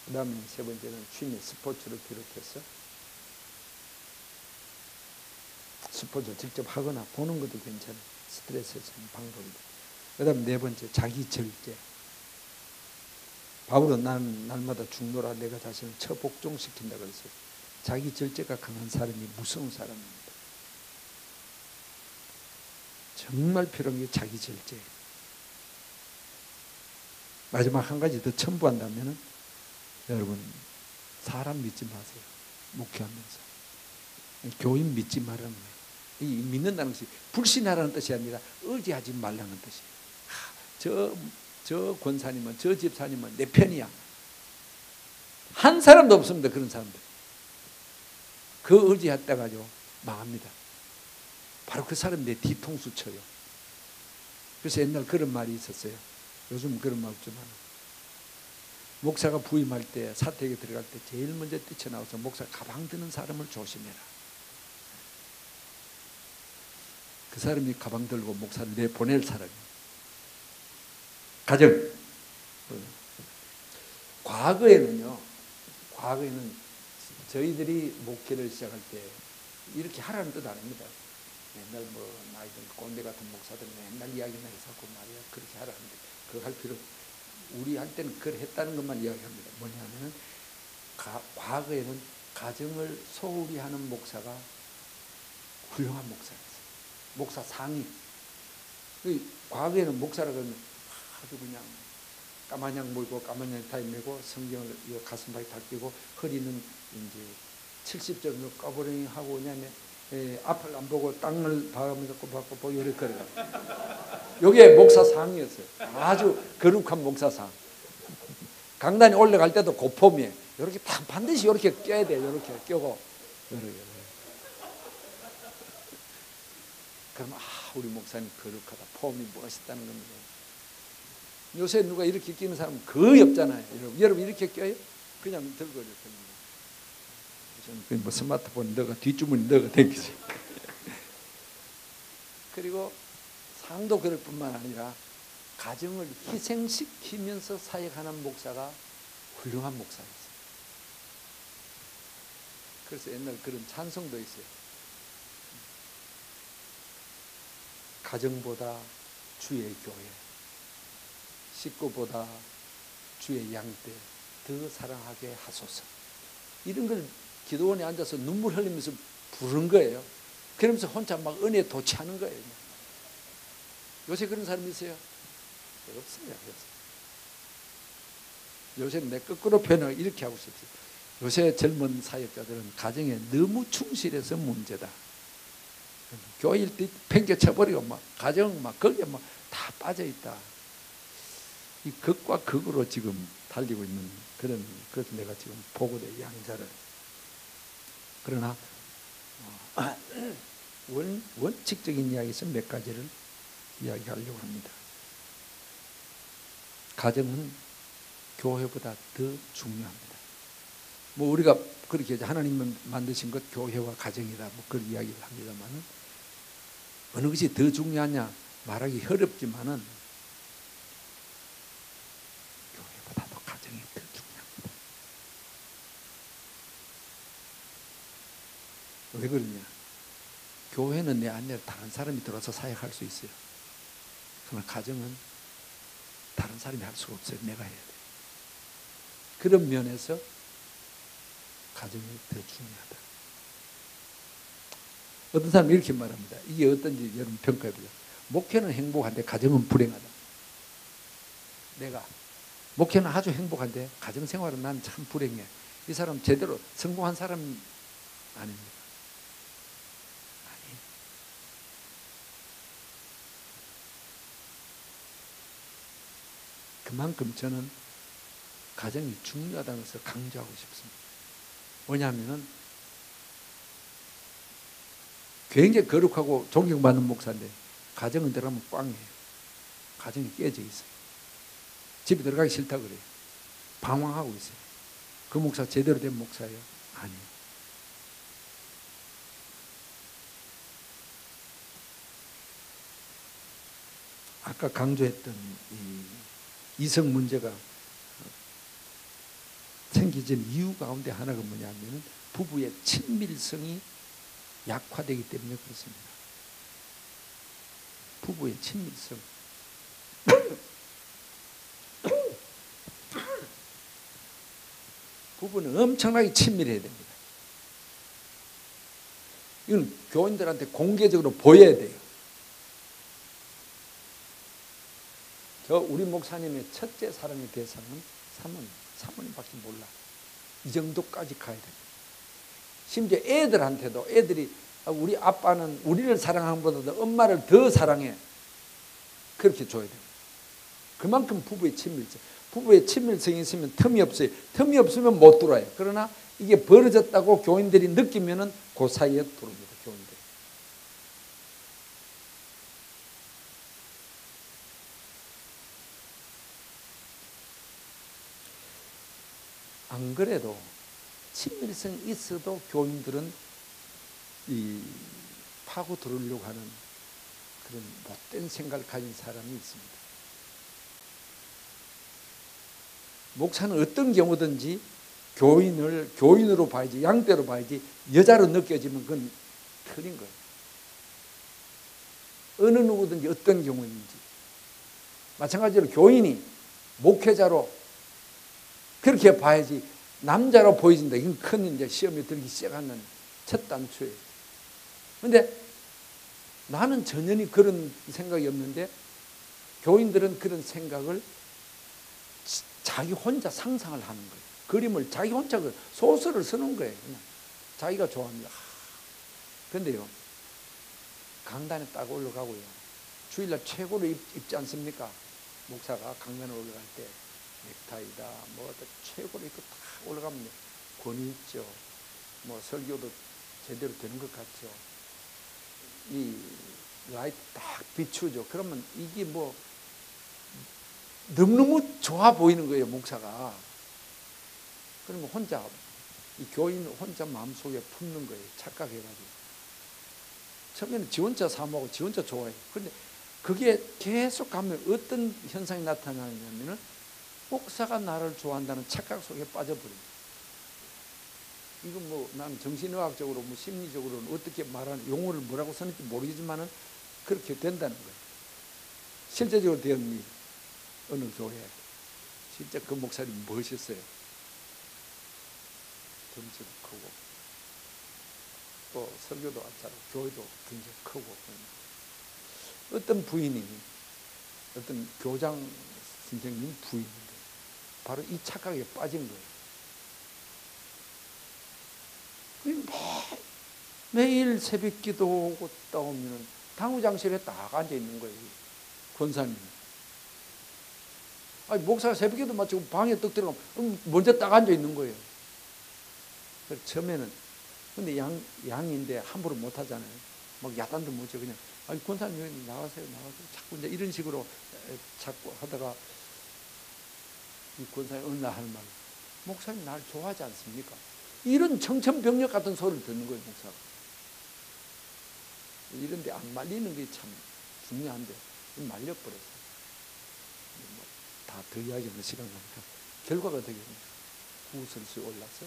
그 다음에 세 번째는 취미, 스포츠를 비롯해서 스포츠를 직접 하거나 보는 것도 괜찮아요. 스트레스 해소하는 방법이다. 그 다음에 네 번째, 자기 절제. 바울은 나는 날마다 죽노라 내가 자신을 처복종시킨다 그랬어요. 자기 절제가 강한 사람이 무서운 사람입니다. 정말 필요한 게 자기 절제. 마지막 한 가지 더 첨부한다면, 여러분, 사람 믿지 마세요. 목회하면서. 교인 믿지 말라는 거예요. 이 믿는다는 것이 불신하라는 뜻이 아니라 의지하지 말라는 뜻이에요. 저 권사님은, 저 집사님은 내 편이야. 한 사람도 없습니다. 그런 사람들. 그 의지했다 가지고 망합니다. 바로 그 사람 내 뒤통수 쳐요. 그래서 옛날 그런 말이 있었어요. 요즘 그런 말 없지만, 목사가 부임할 때, 사택에 들어갈 때 제일 먼저 뛰쳐나와서 목사 가방 드는 사람을 조심해라. 그 사람이 가방 들고 목사를 내보낼 사람이에요. 가정. 과거에는 저희들이 목회를 시작할 때 이렇게 하라는 뜻 아닙니다. 맨날 뭐 나이 든 꼰대 같은 목사들 맨날 이야기나 해서 말이야, 그렇게 하라는데, 그거 할 필요, 우리 할 때는 그걸 했다는 것만 이야기합니다. 뭐냐면은 과거에는 가정을 소홀히 하는 목사가 훌륭한 목사였어요. 목사 상이. 과거에는 목사라고 하면 아주 그냥 까마냥 물고 까마냥 타이 메고 성경을 가슴바에 다 끼고 허리는 이제 70점으로 까부렁이 하고, 그다음에 앞을 안 보고 땅을 봐가면서 꼬박꼬박 이렇게 걸어가. 이게 목사상이었어요. 아주 거룩한 목사상. 강단에 올라갈 때도 고폼이에요. 이렇게 딱 반드시 이렇게 껴야 돼요. 이렇게 껴고 이렇게. 그러면 우리 목사님 거룩하다, 폼이 멋있다는 겁니다. 요새 누가 이렇게 끼는 사람은 거의 없잖아요. 여러분 이렇게 껴요? 그냥 들고 이렇게. 뭐 스마트폰 너가 뒷주머니 너가 댕기지. 그리고 상도 그럴 뿐만 아니라 가정을 희생시키면서 사역하는 목사가 훌륭한 목사였어요. 그래서 옛날 그런 찬송도 있어요. 가정보다 주의 교회, 식구보다 주의 양떼 더 사랑하게 하소서. 이런 걸 기도원에 앉아서 눈물 흘리면서 부른 거예요. 그러면서 혼자 막 은혜에 도취하는 거예요. 요새 그런 사람이 있어요? 없어요. 요새는 내 거꾸로 표현을 이렇게 하고 싶어요. 요새 젊은 사역자들은 가정에 너무 충실해서 문제다. 교회 일때 팽개쳐버리고 막 가정 막 거기에 막 다 빠져있다. 이 극과 극으로 지금 달리고 있는 그런, 그래서 내가 지금 보고대 양자를. 그러나 원칙적인 이야기에서 몇 가지를 이야기하려고 합니다. 가정은 교회보다 더 중요합니다. 뭐 우리가 그렇게 하나님은 만드신 것 교회와 가정이다 뭐 그런 이야기를 합니다만은 어느 것이 더 중요하냐 말하기 어렵지만은 교회보다도 가정이 더 중요합니다. 왜 그러냐? 교회는 내 안에 다른 사람이 들어와서 사역할 수 있어요. 그러나 가정은 다른 사람이 할 수가 없어요. 내가 해야 돼요. 그런 면에서 가정이 더 중요하다. 어떤 사람은 이렇게 말합니다. 이게 어떤지 여러분 평가해보세요. 목회는 행복한데 가정은 불행하다. 내가 목회는 아주 행복한데 가정생활은 난 참 불행해. 이 사람 제대로 성공한 사람 아닙니까? 아니. 그만큼 저는 가정이 중요하다는 것을 강조하고 싶습니다. 뭐냐면은 굉장히 거룩하고 존경받는 목사인데 가정은 들어가면 꽝이에요. 가정이 깨져 있어요. 집에 들어가기 싫다 그래요. 방황하고 있어요. 그 목사 제대로 된 목사예요? 아니에요. 아까 강조했던 이 이성 문제가 생기진 이유 가운데 하나가 뭐냐면 부부의 친밀성이 약화되기 때문에 그렇습니다. 부부의 친밀성. 부부는 엄청나게 친밀해야 됩니다. 이건 교인들한테 공개적으로 보여야 돼요. 우리 목사님의 첫째 사랑의 대상은 사모님밖에 몰라. 이 정도까지 가야 됩니다. 심지어 애들한테도 애들이 우리 아빠는 우리를 사랑하는 것보다도 엄마를 더 사랑해. 그렇게 줘야 됩니다. 그만큼 부부의 친밀성. 부부의 친밀성이 있으면 틈이 없어요. 틈이 없으면 못 들어와요. 그러나 이게 벌어졌다고 교인들이 느끼면은 그 사이에 들어옵니다. 교인들이. 안 그래도 친밀성이 있어도 교인들은 파고 들으려고 하는 그런 못된 생각을 가진 사람이 있습니다. 목사는 어떤 경우든지 교인으로 봐야지, 양떼로 봐야지, 여자로 느껴지면 그건 틀린 거예요. 어느 누구든지 어떤 경우든지. 마찬가지로 교인이 목회자로 그렇게 봐야지 남자로 보여진다. 이건 큰 이제 시험에 들기 시작하는 첫 단추예요. 그런데 나는 전혀 그런 생각이 없는데 교인들은 그런 생각을 자기 혼자 상상을 하는 거예요. 그림을 자기 혼자 소설을 쓰는 거예요. 그냥 자기가 좋아합니다. 그런데요, 강단에 딱 올라가고요. 주일날 최고로 입지 않습니까? 목사가 강단에 올라갈 때 넥타이다, 뭐 최고로 입고 딱 올라가면 권위 있죠. 뭐 설교도 제대로 되는 것 같죠. 이 라이트 딱 비추죠. 그러면 이게 뭐 너무너무 좋아 보이는 거예요, 목사가. 그러면 혼자 이 교인 혼자 마음속에 품는 거예요. 착각해가지고. 처음에는 지 혼자 사모하고 지 혼자 좋아해요. 그런데 그게 계속 가면 어떤 현상이 나타나냐면은 목사가 나를 좋아한다는 착각 속에 빠져버립니다. 이건 뭐 난 정신의학적으로 뭐 심리적으로는 어떻게 말하는 용어를 뭐라고 쓰는지 모르겠지만은 그렇게 된다는 거예요. 실제적으로 되었니? 어느 교회 진짜 그 목사님 멋있어요. 덩치도 크고 또 설교도 안 잘하고 교회도 굉장히 크고. 어떤 부인이 어떤 교장 선생님 부인인데 바로 이 착각에 빠진 거예요. 매일 새벽 기도 오다 오면 당구장실에 딱 앉아 있는 거예요. 권사님. 아니, 목사가 새벽 기도 마치고 방에 떡 들어가면 먼저 딱 앉아 있는 거예요. 처음에는 근데 양인데 함부로 못 하잖아요. 막 야단도 못 쳐. 그냥 아니 권사님 여기 나가세요. 자꾸 이제 이런 식으로 자꾸 하다가 이 권사님 어느 날 하는 말, 목사님 날 좋아하지 않습니까? 이런 청천벽력 같은 소리를 듣는 거예요. 목사가. 이런데 안 말리는 게 참 중요한데 말려버렸어요. 다 더 이야기하는 시간 가니까 결과가 되게 구설수에 올라서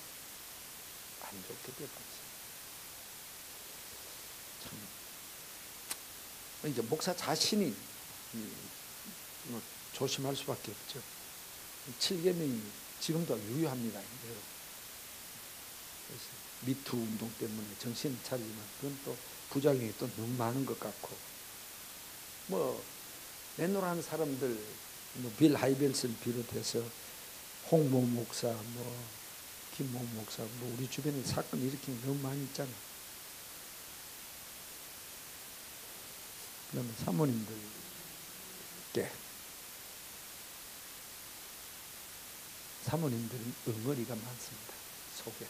안 좋게 되어버렸어요. 참 이제 목사 자신이 조심할 수밖에 없죠. 7계명이 지금도 유효합니다. 그래서 미투 운동 때문에 정신을 차리지만 그건 또 부작용이 또 너무 많은 것 같고, 뭐 내노라는 사람들, 뭐 빌 하이벨스를 비롯해서 홍모 목사, 뭐 김모 목사, 뭐 우리 주변에 사건 일으키는 너무 많이 있잖아. 그러면 사모님들은 응어리가 많습니다. 속에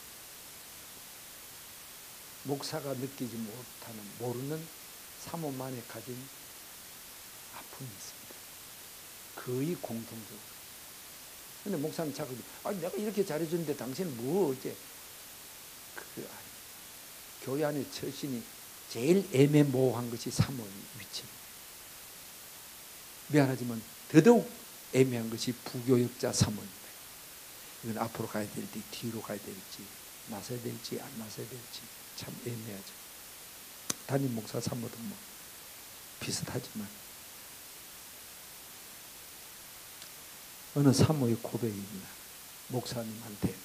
목사가 느끼지 못하는, 모르는 사모만에 가진 아픔이 있습니다. 거의 공통적으로. 근데 목사는 자꾸 아니 내가 이렇게 잘해주는데 당신은 뭐 어째? 그게 아니에요. 교회 안에 처신이 제일 애매모호한 것이 사모의 위치입니다. 미안하지만 더더욱 애매한 것이 부교역자 사모입니다. 이건 앞으로 가야 될지 뒤로 가야 될지 나서야 될지 안 나서야 될지 참 애매하죠. 담임 목사 사모도 뭐 비슷하지만 어느 사모의 고백입니다. 목사님한테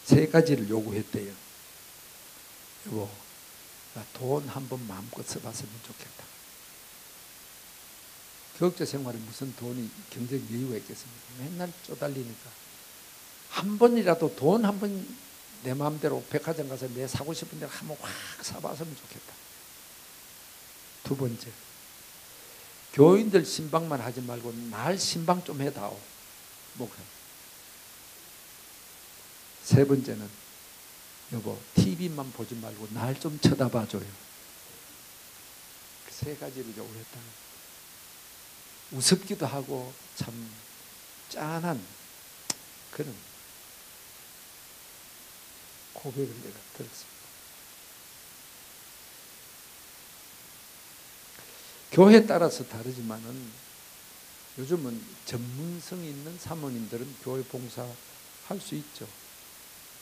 3가지를 요구했대요. 여보, 나 돈 한번 마음껏 써봤으면 좋겠다. 교육자 생활에 무슨 돈이 경제적 여유가 있겠습니까? 맨날 쪼달리니까 한 번이라도 돈 한 번 내 마음대로 백화점 가서 내 사고 싶은 대로 한번 확 사봤으면 좋겠다. 2번째, 교인들 신방만 하지 말고 날 신방 좀 해다오. 목사. 3번째는 여보, TV만 보지 말고 날 좀 쳐다봐줘요. 그 3가지를 요구했다는, 우습기도 하고 참 짠한 그런 고백을 내가 들었습니다. 교회에 따라서 다르지만은 요즘은 전문성 있는 사모님들은 교회 봉사할 수 있죠.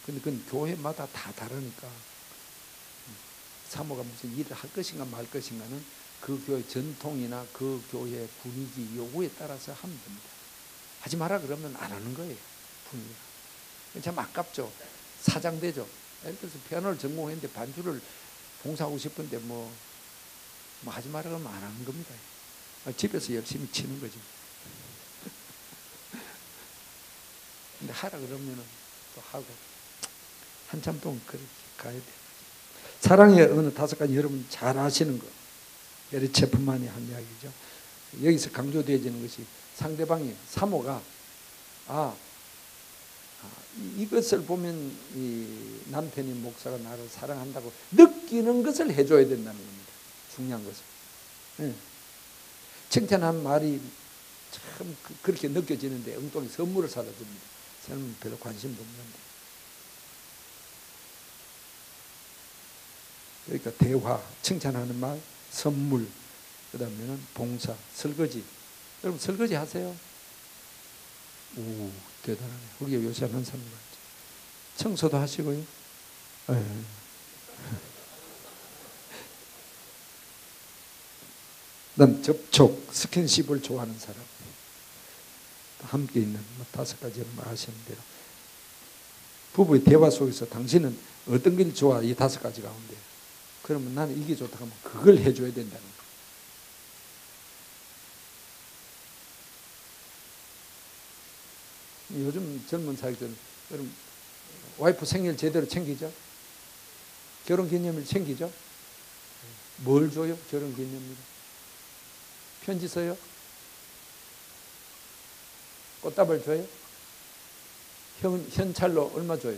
근데 그건 교회마다 다 다르니까 사모가 무슨 일을 할 것인가 말 것인가는 그 교회 전통이나 그 교회 분위기 요구에 따라서 하면 됩니다. 하지 마라 그러면 안 하는 거예요. 분위기가. 참 아깝죠. 사장되죠. 예를 들어서 피아노를 전공했는데 반주를 봉사하고 싶은데 뭐 하지 마라 그러면 안 하는 겁니다. 집에서 열심히 치는 거지. 근데 하라 그러면은 또 하고 한참 동안 그렇게 가야 돼. 사랑의 어느 5가지 여러분 잘 아시는 거. 에르체프만이 한 이야기죠. 여기서 강조되어지는 것이 상대방이 사모가 이것을 보면 이 남편이 목사가 나를 사랑한다고 느끼는 것을 해줘야 된다는 겁니다. 중요한 것은. 네. 칭찬한 말이 참 그렇게 느껴지는데 엉뚱하게 선물을 사다 줍니다. 사람은 별로 관심도 없는데. 그러니까 대화, 칭찬하는 말, 선물, 그 다음에는 봉사, 설거지. 여러분 설거지 하세요? 오, 대단하네. 우리 요새 하는 사람 같죠. 청소도 하시고요. 예. 난 접촉, 스킨십을 좋아하는 사람. 함께 있는 5가지 말하시는 대로. 부부의 대화 속에서 당신은 어떤 게 좋아? 이 5가지 가운데. 그러면 나는 이게 좋다 하면 그걸 해줘야 된다는 거예요. 요즘 젊은 사회들은 여러분 와이프 생일 제대로 챙기죠? 결혼기념일 챙기죠? 뭘 줘요? 결혼기념일 편지 써요? 꽃다발 줘요? 현찰로 얼마 줘요?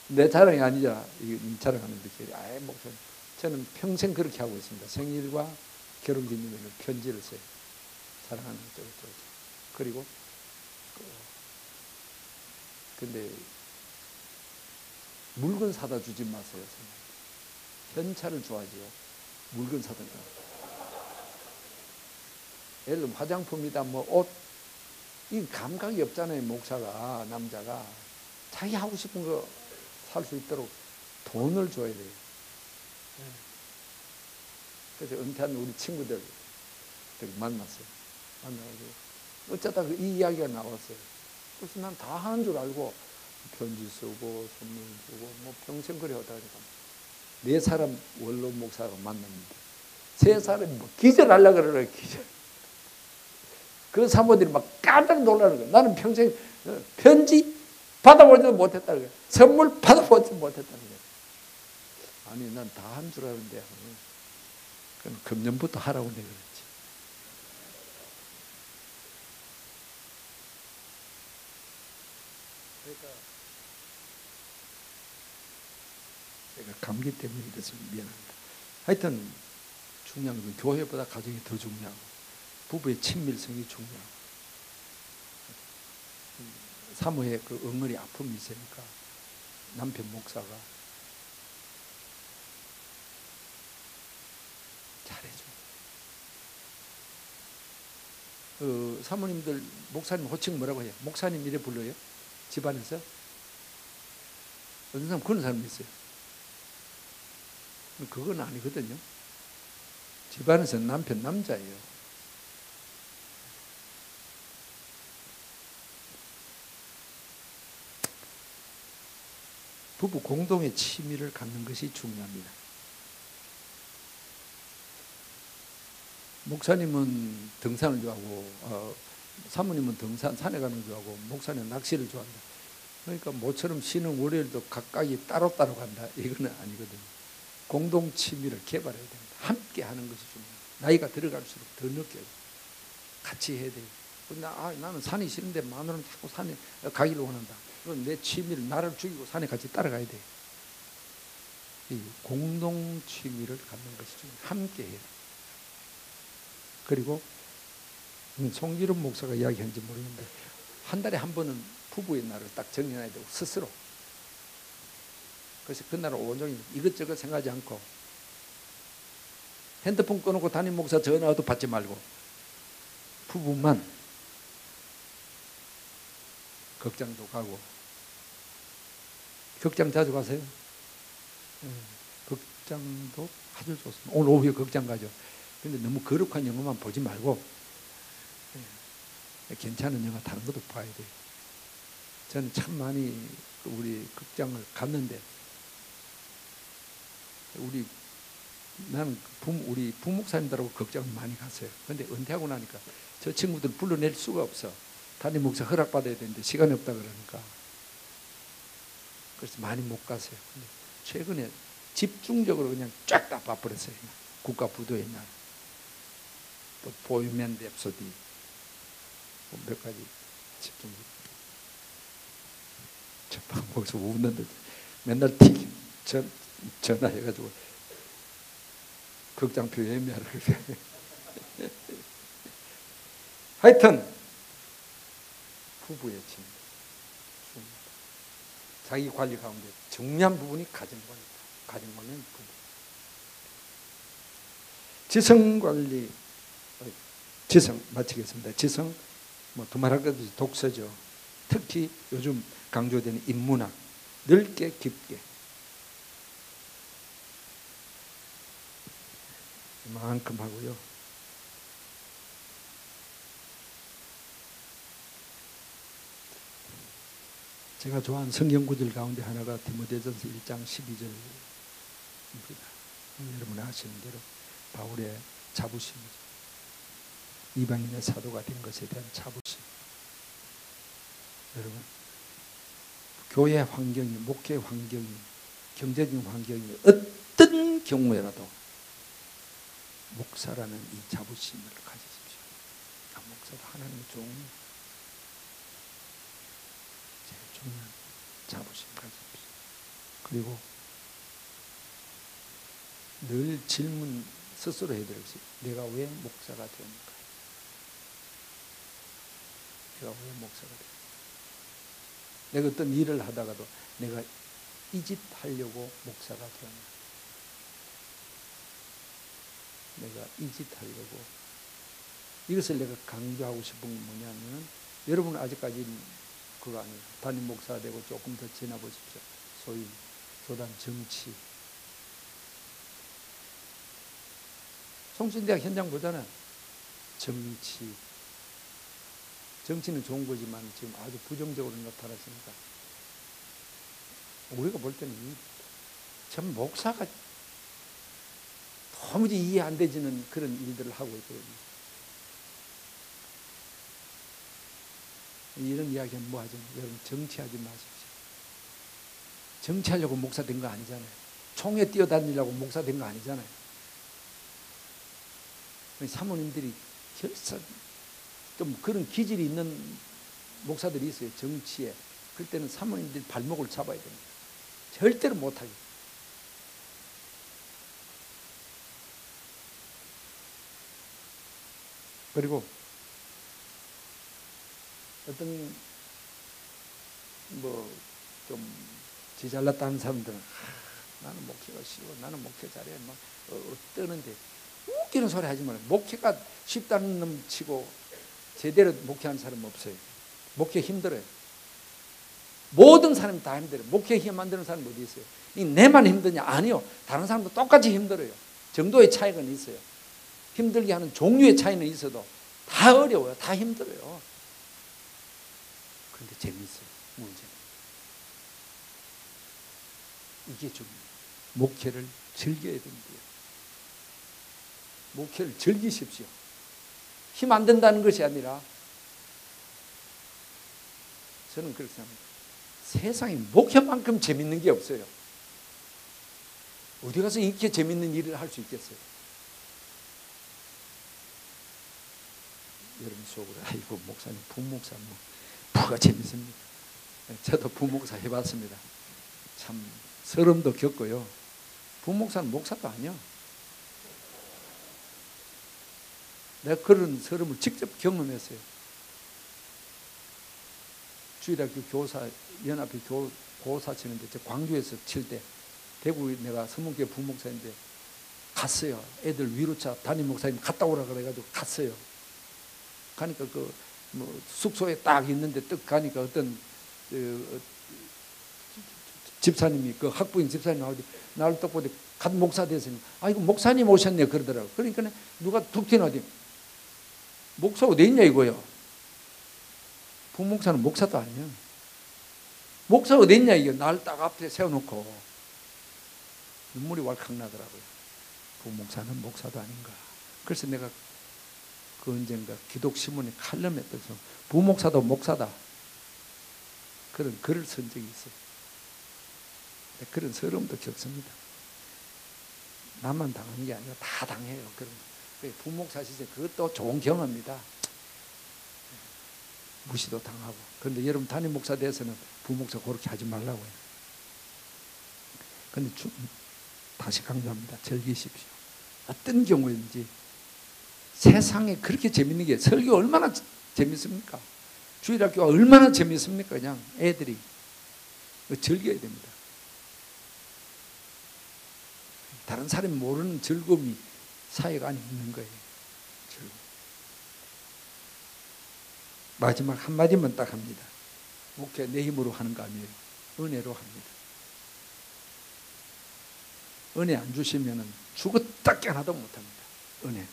내 자랑이 아니잖아. 이 자랑하는데 아예 목소리. 저는 평생 그렇게 하고 있습니다. 생일과 결혼기념일은 편지를 써요. 사랑하는 쪽으로. 그리고 근데 물건 사다 주지 마세요. 현찰을 줘야지요. 물건 사다 줘. 예를 들면 화장품이다, 뭐 옷, 이 감각이 없잖아요. 목사가, 남자가 자기 하고 싶은 거 살 수 있도록 돈을 줘야 돼요. 그래서 은퇴한 우리 친구들 만났어요. 만나가지고 어쩌다 이 이야기가 나왔어요. 그래서 난 다 하는 줄 알고 편지 쓰고 선물 주고 뭐 평생 그래 하다가 4사람 원로 목사가 만납니다. 3사람이 뭐 기절하려고 그러더라고요. 기절. 그 사모들이 막 깜짝 놀라는 거예요. 나는 평생 편지 받아보지도 못했다는 거예요. 선물 받아보지도 못했다는 거예요. 아니 난 다 한 줄 아는데 그럼 금년부터 하라고 내가 그랬지. 그러니까 제가 감기 때문에 이래서 미안합니다. 하여튼 중요한 건 교회보다 가정이 더 중요하고 부부의 친밀성이 중요하고 사모의 그 엉어리 아픔이 있으니까 남편 목사가 잘해줘. 사모님들 목사님 호칭 뭐라고 해요? 목사님 이래 불러요? 집안에서? 어떤 사람 그런 사람이 있어요. 그건 아니거든요. 집안에서 남편 남자예요. 부부 공동의 취미를 갖는 것이 중요합니다. 목사님은 등산을 좋아하고 사모님은 산에 가는 걸 좋아하고 목사님은 낚시를 좋아한다. 그러니까 모처럼 쉬는 월요일도 각각이 따로따로 간다. 이거는 아니거든요. 공동 취미를 개발해야 됩니다. 함께 하는 것이 중요해요. 나이가 들어갈수록 더 느껴요. 같이 해야 돼요. 나는 산이 싫은데 마누라는 자꾸 산에 가기를 원한다. 그건 내 취미를 나를 죽이고 산에 같이 따라가야 돼요. 이 공동 취미를 갖는 것이 중요해요. 함께 해요. 그리고 송기름 목사가 이야기했는지 모르겠는데 한 달에 한 번은 부부의 날을 딱 정해놔야 되고 스스로. 그래서 그날은 온종일 이것저것 생각하지 않고 핸드폰 꺼놓고 담임 목사 전화도 받지 말고 부부만 극장도 가고. 극장 자주 가세요? 극장도 아주 좋습니다. 오늘 오후에 극장 가죠. 근데 너무 거룩한 영화만 보지 말고 괜찮은 영화 다른 것도 봐야 돼요. 저는 참 많이 우리 극장을 갔는데 나는 우리 부목사님들하고 극장을 많이 갔어요. 근데 은퇴하고 나니까 저 친구들 불러낼 수가 없어. 담임 목사 허락받아야 되는데 시간이 없다 그러니까. 그래서 많이 못 갔어요. 근데 최근에 집중적으로 그냥 쫙 다 봐버렸어요. 국가부도의 날, 또 보이맨 랩소디, 몇 가지 집중적으로. 저 방법에서 웃는데 맨날 전화해가지고 극장표 예매하라 그래. 하여튼 부부의 친구. 자기 관리 가운데 중요한 부분이 가정관리다. 가정관리는 부분. 지성관리, 지성 마치겠습니다. 지성, 뭐 두말할 것 없이 독서죠. 특히 요즘 강조되는 인문학, 넓게 깊게 이만큼 하고요. 제가 좋아하는 성경 구절 가운데 하나가 디모데전서 1장 12절입니다. 여러분 아시는 대로 바울의 자부심이죠. 이방인의 사도가 된 것에 대한 자부심. 여러분, 교회 환경이, 목회 환경이, 경제적인 환경이 어떤 경우에라도 목사라는 이 자부심을 가지십시오. 목사도 하나님의 종이에요. 제일 중요한 자부심 가지십시오. 그리고 늘 질문 스스로 해야 될 것이, 내가 왜 목사가 되었는가? 내가 왜 목사가 되었는가? 내가 어떤 일을 하다가도 내가 이 짓 하려고 목사가 되었나? 내가 이 짓 하려고. 이것을 내가 강조하고 싶은 건 뭐냐면, 여러분은 아직까지 그거 아니에요. 담임 목사가 되고 조금 더 지나보십시오. 소위 교단 정치. 성신대학 현장 보잖아요. 정치. 정치는 좋은 거지만 지금 아주 부정적으로 나타났으니까 우리가 볼 때는 참 목사가 도무지 이해 안 되지는 그런 일들을 하고 있거든요. 이런 이야기는 뭐 하죠? 여러분, 정치하지 마십시오. 정치하려고 목사 된 거 아니잖아요. 총에 뛰어다니려고 목사 된 거 아니잖아요. 사모님들이 결사 좀 그런 기질이 있는 목사들이 있어요. 정치에. 그럴 때는 사모님들이 발목을 잡아야 됩니다. 절대로 못하게. 그리고 어떤 뭐 좀 지 잘났다는 사람들은 나는 목회가 쉬워, 나는 목회 잘해 막 떠는데 웃기는 소리 하지 말아요. 목회가 쉽다는 놈 치고 제대로 목회하는 사람 없어요. 목회 힘들어요. 모든 사람이 다 힘들어요. 목회 힘 만드는 사람 어디 있어요? 내만 힘드냐? 아니요. 다른 사람도 똑같이 힘들어요. 정도의 차이가 있어요. 힘들게 하는 종류의 차이는 있어도 다 어려워요. 다 힘들어요. 그런데 재미있어요. 문제는. 이게 중요해요. 목회를 즐겨야 됩니다. 목회를 즐기십시오. 힘 안 든다는 것이 아니라 저는 그렇게 생각합니다. 세상에 목회만큼 재밌는 게 없어요. 어디 가서 이렇게 재밌는 일을 할 수 있겠어요? 여러분 속으로 아이고 목사님 부목사 뭐가 재밌습니까? 저도 부목사 해봤습니다. 참 서름도 겪고요. 부목사는 목사도 아니야. 내가 그런 서름을 직접 경험했어요. 주일학교 교사 연합회 고사 치는데 저 광주에서 칠 때 대구 내가 서문교회 부목사인데 갔어요. 애들 위로차 담임 목사님 갔다 오라 그래가지고 갔어요. 가니까 그 뭐 숙소에 딱 있는데 딱 가니까 어떤 집사님이 그 학부인 집사님 나오더니 나를 딱 보더니 갓 목사 됐으니 이거 목사님 오셨네 그러더라고. 그러니까 누가 툭 튀어나오더니 목사 어디 있냐 이거요. 부목사는 목사도 아니야. 목사 어디 있냐 이게. 나를 딱 앞에 세워놓고 눈물이 왈칵 나더라고요. 부목사는 목사도 아닌가. 그래서 내가 그 언젠가 기독신문에 칼럼에 떠서 부목사도 목사다 그런 글을 쓴 적이 있어요. 그런 서름도 겪습니다. 나만 당하는 게 아니라 다 당해요. 그런 부목사 시절 그것도 좋은 경험입니다. 무시도 당하고. 그런데 여러분 담임 목사 돼서는 부목사 그렇게 하지 말라고요. 그런데 다시 강조합니다. 즐기십시오. 어떤 경우인지. 세상에 그렇게 재밌는 게 설교 얼마나 재밌습니까? 주일학교가 얼마나 재밌습니까? 그냥 애들이 즐겨야 됩니다. 다른 사람이 모르는 즐거움이 사역 안에 있는 거예요. 즐거움. 마지막 한마디만 딱 합니다. 목회 내 힘으로 하는 거 아니에요. 은혜로 합니다. 은혜 안 주시면 죽었다 깨어나도 못합니다. 은혜.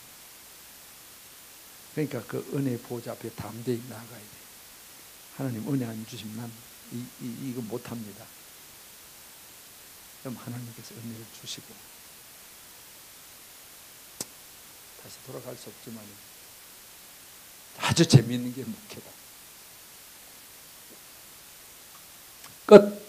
그러니까 그 은혜 보좌 앞에 담대히 나아가야 돼요. 하나님 은혜 안 주시면 난 이거 못합니다. 그럼 하나님께서 은혜를 주시고, 다시 돌아갈 수 없지만 아주 재미있는 게 목회다. 끝.